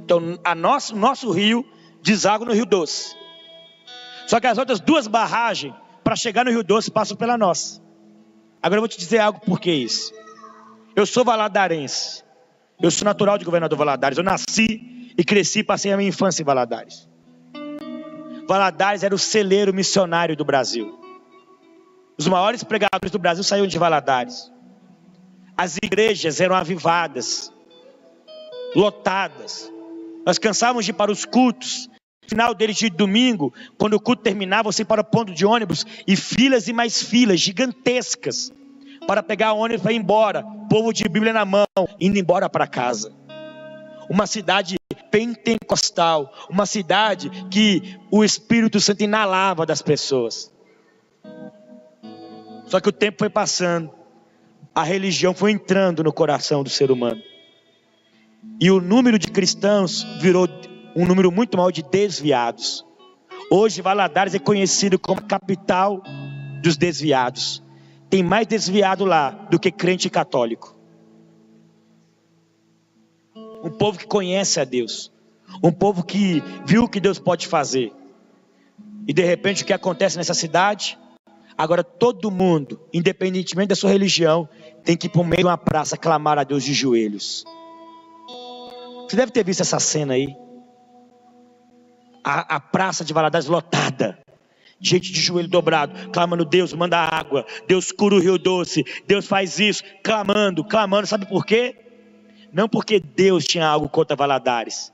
Então, o nosso rio deságua no Rio Doce. Só que as outras duas barragens, para chegar no Rio Doce, passam pela nossa. Agora eu vou te dizer algo, por que isso? Eu sou valadarense. Eu sou natural de Governador Valadares. Eu nasci e cresci e passei a minha infância em Valadares. Valadares era o celeiro missionário do Brasil. Os maiores pregadores do Brasil saíram de Valadares. As igrejas eram avivadas, lotadas. Nós cansávamos de ir para os cultos. No final deles de domingo, quando o culto terminava, você ia para o ponto de ônibus e filas e mais filas gigantescas para pegar ônibus para ir embora. Povo de Bíblia na mão, indo embora para casa. Uma cidade pentecostal, uma cidade que o Espírito Santo inalava das pessoas. Só que o tempo foi passando, a religião foi entrando no coração do ser humano. E o número de cristãos virou um número muito maior de desviados. Hoje Valadares é conhecido como a capital dos desviados. Tem mais desviado lá do que crente católico. Um povo que conhece a Deus. Um povo que viu o que Deus pode fazer. E de repente o que acontece nessa cidade? Agora todo mundo, independentemente da sua religião, tem que ir para o meio de uma praça clamar a Deus de joelhos. Você deve ter visto essa cena aí. A praça de Valadares lotada. Gente de joelho dobrado, clamando: Deus manda água, Deus cura o Rio Doce, Deus faz isso, clamando, sabe por quê? Não porque Deus tinha algo contra Valadares.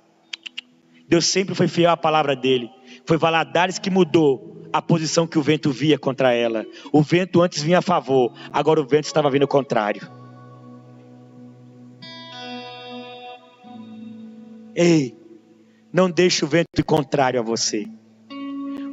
Deus sempre foi fiel à palavra dele. Foi Valadares que mudou a posição que o vento via contra ela. O vento antes vinha a favor, agora o vento estava vindo ao contrário. Ei, não deixe o vento contrário a você.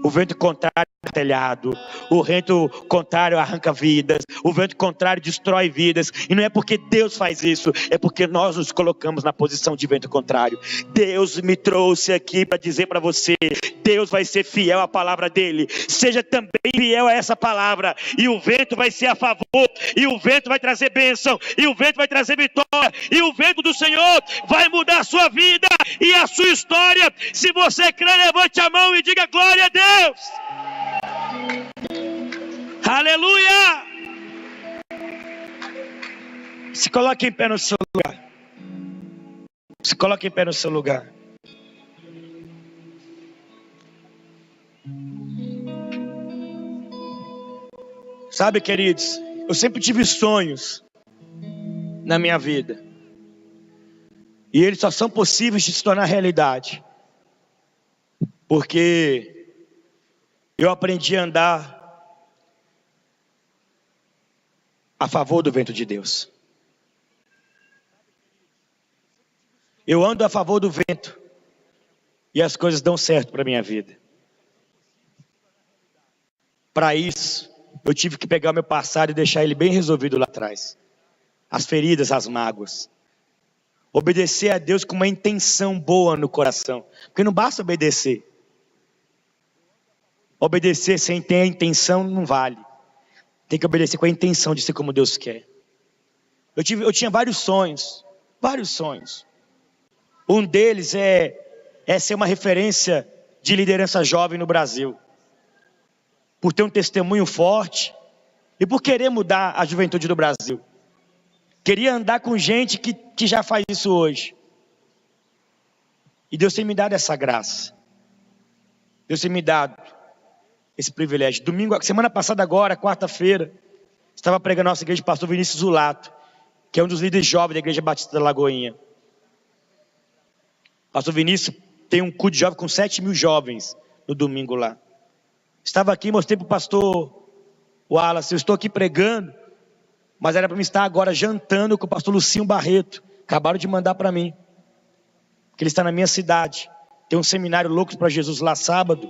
O vento contrário é telhado, o vento contrário arranca vidas, o vento contrário destrói vidas. E não é porque Deus faz isso, é porque nós nos colocamos na posição de vento contrário. Deus me trouxe aqui para dizer para você: Deus vai ser fiel à palavra dele. Seja também fiel a essa palavra, e o vento vai ser a favor, e o vento vai trazer bênção, e o vento vai trazer vitória, e o vento do Senhor vai mudar a sua vida e a sua história. Se você crê, levante a mão e diga glória a Deus. Aleluia! Se coloque em pé no seu lugar. Se coloque em pé no seu lugar. Sabe, queridos, eu sempre tive sonhos na minha vida. E eles só são possíveis de se tornar realidade porque eu aprendi a andar a favor do vento de Deus. Eu ando a favor do vento e as coisas dão certo para a minha vida. Para isso, eu tive que pegar o meu passado e deixar ele bem resolvido lá atrás. As feridas, as mágoas. Obedecer a Deus com uma intenção boa no coração. Porque não basta obedecer. Obedecer sem ter a intenção não vale. Tem que obedecer com a intenção de ser como Deus quer. Eu tinha vários sonhos. Um deles é ser uma referência de liderança jovem no Brasil. Por ter um testemunho forte e por querer mudar a juventude do Brasil. Queria andar com gente que já faz isso hoje. E Deus tem me dado essa graça. Deus tem me dado esse privilégio. Semana passada agora, quarta-feira, estava pregando na nossa igreja o pastor Vinícius Zulato, que é um dos líderes jovens da Igreja Batista da Lagoinha. Pastor Vinícius tem um culto de jovem com 7.000 jovens no domingo lá. Estava aqui, mostrei para o pastor Wallace: eu estou aqui pregando, mas era para mim estar agora jantando com o pastor Lucinho Barreto. Acabaram de mandar para mim, que ele está na minha cidade. Tem um seminário Loucos para Jesus lá sábado.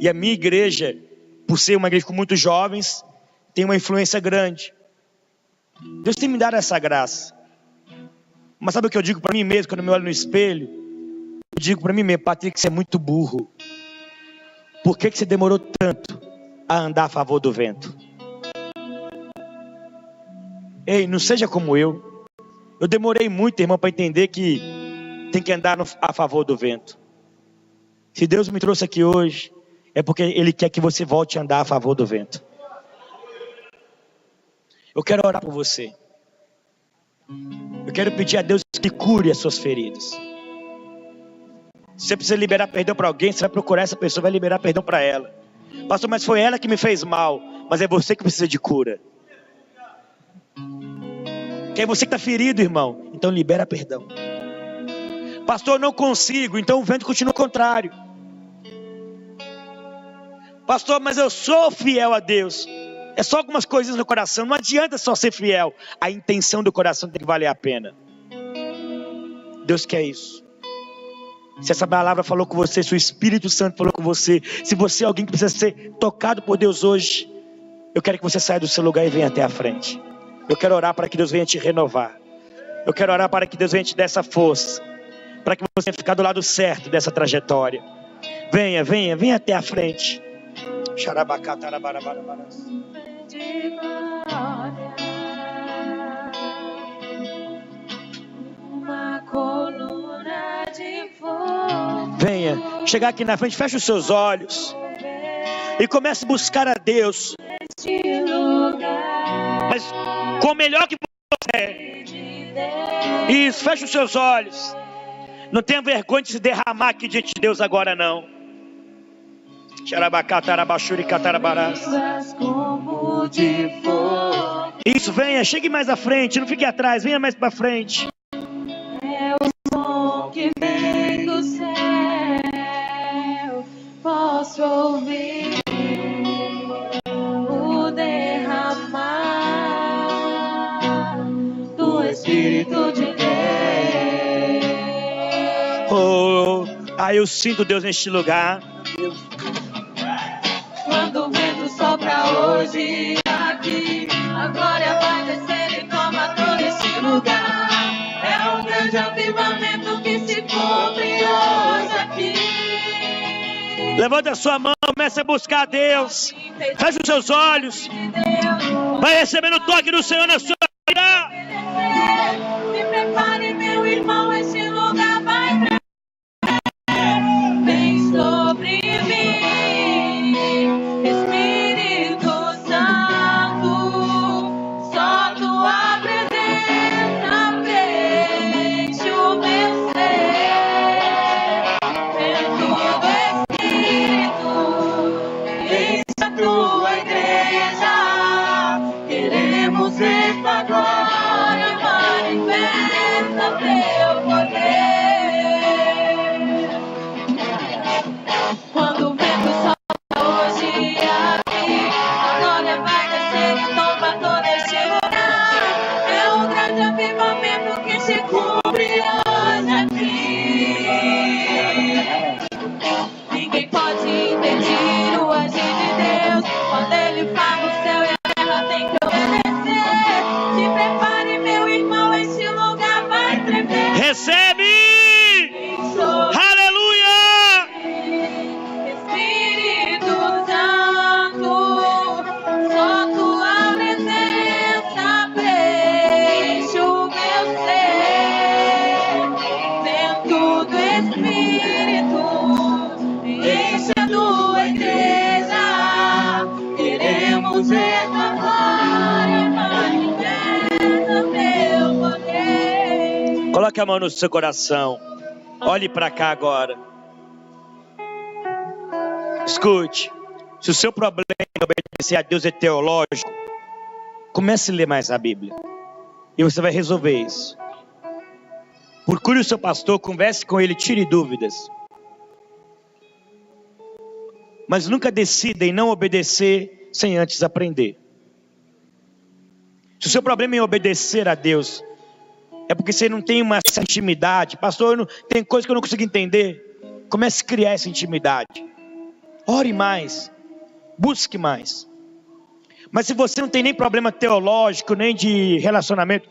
E a minha igreja, por ser uma igreja com muitos jovens, tem uma influência grande. Deus tem me dado essa graça. Mas sabe o que eu digo para mim mesmo quando eu me olho no espelho? Eu digo para mim mesmo: Patrick, você é muito burro. Por que você demorou tanto a andar a favor do vento? Ei, não seja como eu. Eu demorei muito, irmão, para entender que tem que andar a favor do vento. Se Deus me trouxe aqui hoje, é porque Ele quer que você volte a andar a favor do vento. Eu quero orar por você. Eu quero pedir a Deus que cure as suas feridas. Se você precisa liberar perdão para alguém, você vai procurar essa pessoa, vai liberar perdão para ela. Pastor, mas foi ela que me fez mal. Mas é você que precisa de cura. Que é você que está ferido, irmão. Então libera perdão. Pastor, eu não consigo. Então o vento continua contrário. Pastor, mas eu sou fiel a Deus. É só algumas coisas no coração. Não adianta só ser fiel. A intenção do coração tem que valer a pena. Deus quer isso. Se essa palavra falou com você, se o Espírito Santo falou com você, se você é alguém que precisa ser tocado por Deus hoje, Eu quero que você saia do seu lugar e venha até a frente. Eu quero orar para que Deus venha te renovar. Eu quero orar para que Deus venha te dar essa força, para que você fique do lado certo dessa trajetória. Venha, venha, venha até a frente. Venha, chegar aqui na frente, feche os seus olhos e comece a buscar a Deus. Mas com o melhor que você é. Isso, feche os seus olhos. Não tenha vergonha de se derramar aqui diante de Deus agora não. Isso, venha, chegue mais à frente, não fique atrás, venha mais para frente. É o som que vem do céu, posso ouvir o derramar do Espírito de Deus. Oh, eu sinto Deus neste lugar. Quando o vento sopra hoje aqui, a glória vai descer e toma todo este lugar. É um grande avivamento que se cumpre hoje aqui. Levanta a sua mão, comece a buscar a Deus. Feche os seus olhos. Vai recebendo o toque do Senhor na sua vida. Se prepare, meu irmão, este lugar vai tremer. Vem sobre mim, Espírito Santo, só tua presença preenche o meu ser. Vento do Espírito, enche a tua igreja. Queremos ver tua glória, manifesta teu poder. Quando o vento sopra hoje aqui, a glória vai descer e toma todo este lugar. É um grande avivamento que se cumpre hoje aqui. Ninguém pode impedir o agir de Deus. Quando Ele fala, o céu e a terra tem que obedecer. Se prepare, meu irmão, este lugar vai tremer. Recebe! Aleluia! Espírito Santo, só tua presença preenche o meu ser. Vento do Espírito, enche a tua igreja. Queremos ver tua glória, manifesta teu poder. Coloque a mão no seu coração. Olhe para cá agora. Escute. Se o seu problema é obedecer a Deus é teológico, comece a ler mais a Bíblia. E você vai resolver isso. Procure o seu pastor, converse com ele, tire dúvidas. Mas nunca decida em não obedecer sem antes aprender. Se o seu problema é obedecer a Deus, é porque você não tem uma essa intimidade. Pastor, tem coisa que eu não consigo entender. Comece a criar essa intimidade. Ore mais. Busque mais. Mas se você não tem nem problema teológico, nem de relacionamento,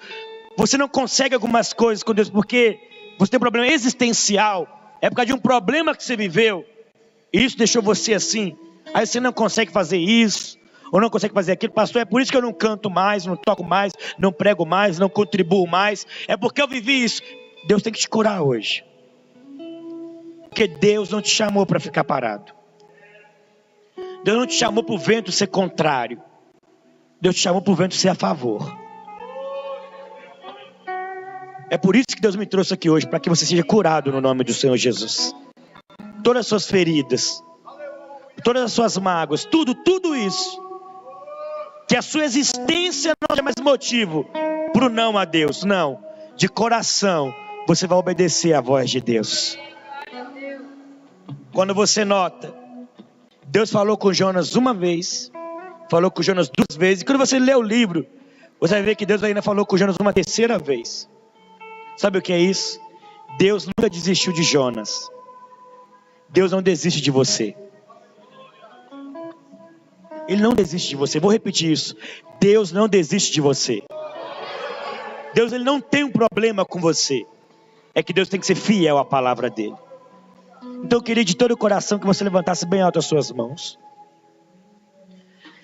você não consegue algumas coisas com Deus, porque você tem um problema existencial. É por causa de um problema que você viveu. E isso deixou você assim. Aí você não consegue fazer isso, ou não consegue fazer aquilo. Pastor, é por isso que eu não canto mais, não toco mais, não prego mais, não contribuo mais. É porque eu vivi isso. Deus tem que te curar hoje. Porque Deus não te chamou para ficar parado. Deus não te chamou para o vento ser contrário. Deus te chamou para o vento ser a favor. É por isso que Deus me trouxe aqui hoje, para que você seja curado no nome do Senhor Jesus. Todas as suas feridas, todas as suas mágoas, tudo isso. Que a sua existência não é mais motivo para o não a Deus. Não, de coração você vai obedecer à voz de Deus. Quando você nota, Deus falou com Jonas uma vez, falou com Jonas duas vezes. E quando você lê o livro, você vai ver que Deus ainda falou com Jonas uma terceira vez. Sabe o que é isso? Deus nunca desistiu de Jonas. Deus não desiste de você. Ele não desiste de você. Vou repetir isso. Deus não desiste de você. Deus, ele não tem um problema com você. É que Deus tem que ser fiel à palavra dele. Então eu queria de todo o coração que você levantasse bem alto as suas mãos.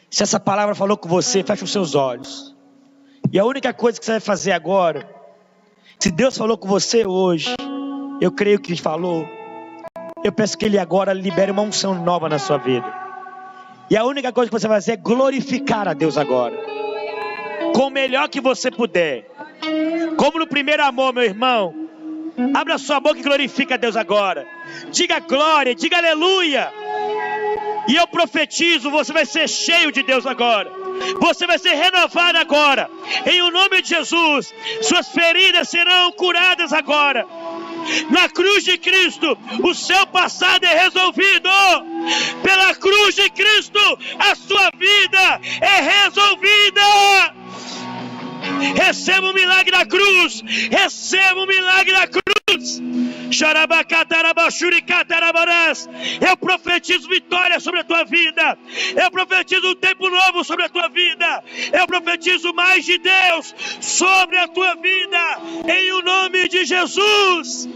Se essa palavra falou com você, feche os seus olhos. E a única coisa que você vai fazer agora, se Deus falou com você hoje, eu creio que Ele falou, eu peço que Ele agora libere uma unção nova na sua vida. E a única coisa que você vai fazer é glorificar a Deus agora, com o melhor que você puder. Como no primeiro amor, meu irmão. Abra sua boca e glorifica a Deus agora. Diga glória, diga aleluia. E eu profetizo, você vai ser cheio de Deus agora. Você vai ser renovado agora. Em o nome de Jesus, suas feridas serão curadas agora. Na cruz de Cristo, o seu passado é resolvido. Pela cruz de Cristo, a sua vida é resolvida. Receba o milagre da cruz. Receba o milagre da cruz. Eu profetizo vitória sobre a tua vida. Eu profetizo um tempo novo sobre a tua vida. Eu profetizo mais de Deus sobre a tua vida. Em o nome de Jesus.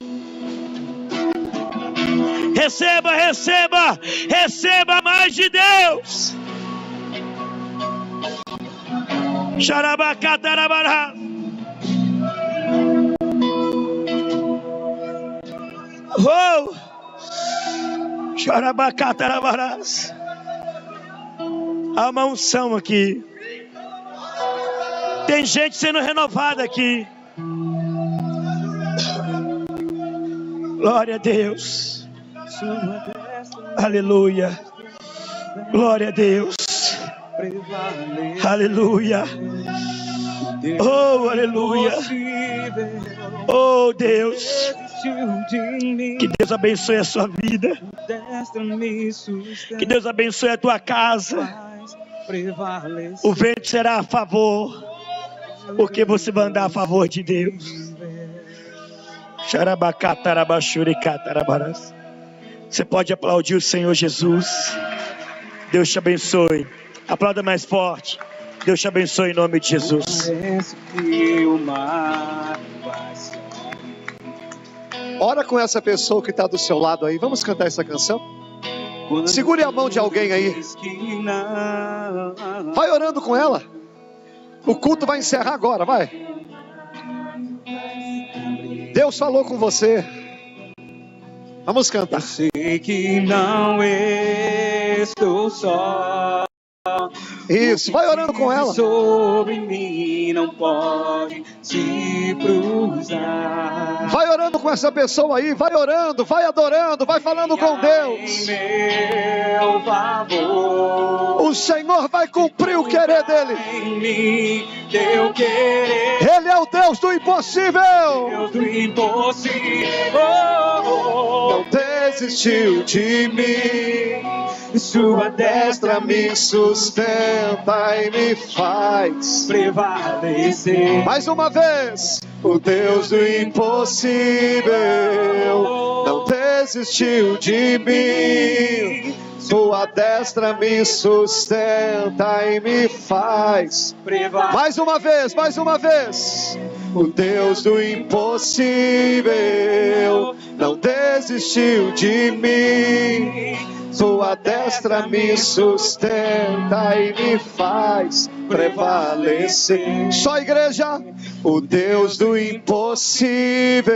Receba, receba, receba mais de Deus. Xarabacatarabara. Oh! Xarabacatarabarás. Há uma unção aqui. Tem gente sendo renovada aqui. Glória a Deus. Aleluia. Glória a Deus. Aleluia. Oh, aleluia. Oh, Deus. Que Deus abençoe a sua vida. Que Deus abençoe a tua casa. O vento será a favor, porque você vai andar a favor de Deus. Você pode aplaudir o Senhor Jesus. Deus te abençoe. Aplauda mais forte. Deus te abençoe em nome de Jesus. Ora com essa pessoa que está do seu lado aí. Vamos cantar essa canção? Segure a mão de alguém aí. Vai orando com ela. O culto vai encerrar agora, vai. Deus falou com você. Vamos cantar. Eu sei que não estou só. Isso, vai orando com ela. Sobre mim não pode se cruzar. Vai orando com essa pessoa aí, vai orando, vai adorando, vai falando com Deus. Meu favor, o Senhor vai cumprir o querer dele. Em mim, teu querer. Ele é o Deus do impossível. Deus do impossível. Não desistiu de mim. Sua destra me sustenta e me faz prevalecer. Mais uma vez, o Deus do impossível não desistiu de mim. Sua destra me sustenta e me faz prevalecer. Mais uma vez. O Deus do impossível não desistiu de mim. Sua destra me sustenta e me faz prevalecer. Só igreja. O Deus do impossível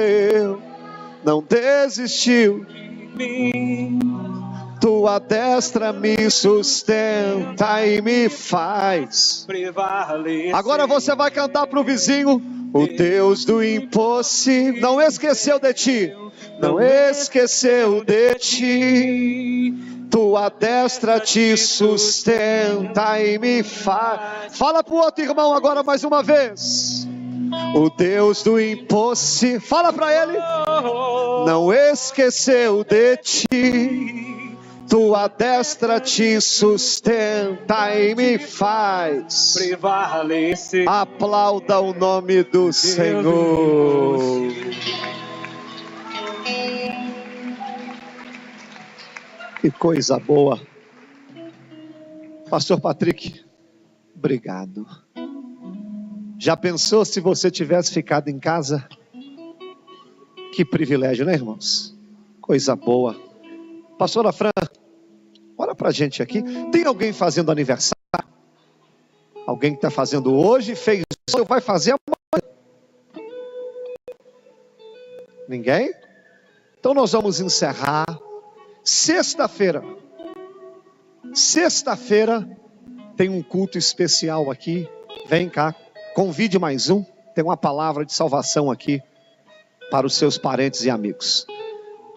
não desistiu de mim. Tua destra me sustenta e me faz prevalecer. Agora você vai cantar pro vizinho. O Deus do impossível não esqueceu de ti. Não esqueceu de ti. Tua destra te sustenta e me faz. Fala pro outro irmão agora mais uma vez. O Deus do impossível. Fala pra ele. Não esqueceu de ti. Tua destra te sustenta e me faz prevalecer. Aplauda o nome do Senhor. Que coisa boa. Pastor Patrick, obrigado. Já pensou se você tivesse ficado em casa? Que privilégio, né, irmãos? Coisa boa. Pastora Fran, ora pra gente aqui. Tem alguém fazendo aniversário? Alguém que está fazendo hoje, fez hoje, vai fazer amanhã? Ninguém? Então nós vamos encerrar. Sexta-feira tem um culto especial aqui. Vem cá, convide mais um. Tem uma palavra de salvação aqui para os seus parentes e amigos.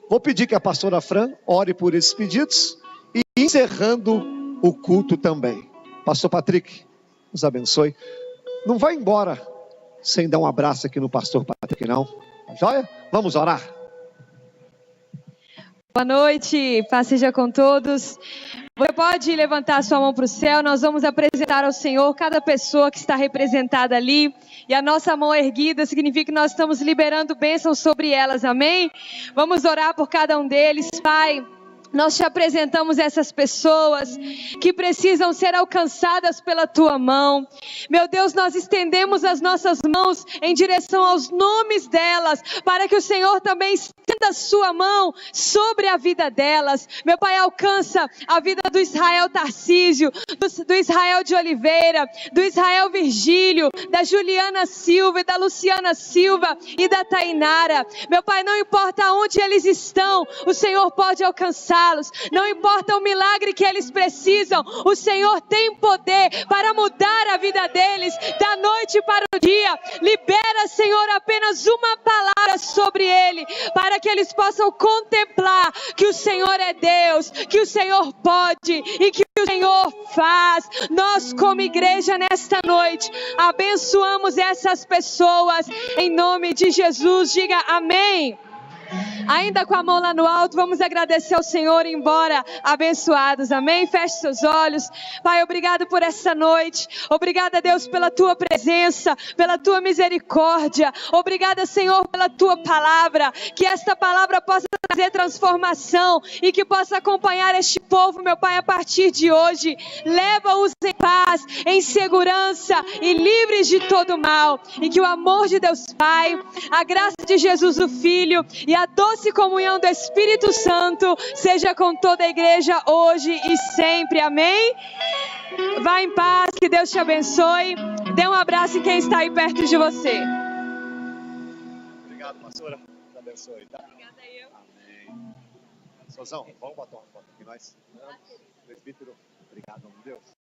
Vou pedir que a pastora Fran ore por esses pedidos e encerrando o culto também. Pastor Patrick, nos abençoe. Não vai embora sem dar um abraço aqui no pastor Patrick, não. Joia? Vamos orar. Boa noite, paz seja com todos. Você pode levantar a sua mão para o céu, nós vamos apresentar ao Senhor cada pessoa que está representada ali. E a nossa mão erguida significa que nós estamos liberando bênçãos sobre elas, amém? Vamos orar por cada um deles. Pai, nós te apresentamos essas pessoas que precisam ser alcançadas pela tua mão. Meu Deus, nós estendemos as nossas mãos em direção aos nomes delas, para que o Senhor também estenda a sua mão sobre a vida delas. Meu Pai, alcança a vida do Israel Tarcísio, do Israel de Oliveira, do Israel Virgílio, da Juliana Silva e da Luciana Silva e da Tainara. Meu Pai, não importa onde eles estão, o Senhor pode alcançar. Não importa o milagre que eles precisam, o Senhor tem poder para mudar a vida deles da noite para o dia. Libera, Senhor, apenas uma palavra sobre ele, para que eles possam contemplar que o Senhor é Deus, que o Senhor pode e que o Senhor faz. Nós, como igreja, nesta noite, abençoamos essas pessoas em nome de Jesus. Diga amém. Ainda com a mão lá no alto, vamos agradecer ao Senhor e ir embora abençoados, amém? Feche seus olhos. Pai, obrigado por essa noite. Obrigada, Deus, pela tua presença, pela tua misericórdia. Obrigada, Senhor, pela tua palavra. Que esta palavra possa trazer transformação e que possa acompanhar este povo, meu Pai, a partir de hoje. Leva-os em paz, em segurança e livres de todo mal. E que o amor de Deus Pai, a graça de Jesus o Filho e a doce comunhão do Espírito Santo seja com toda a igreja hoje e sempre, amém? Vá em paz, que Deus te abençoe. Dê um abraço em quem está aí perto de você. Obrigado, pastora. Deus abençoe, tá? Obrigada eu. Amém. Sozão, vamos botar uma foto aqui, nós. Presbítero, obrigado, meu Deus.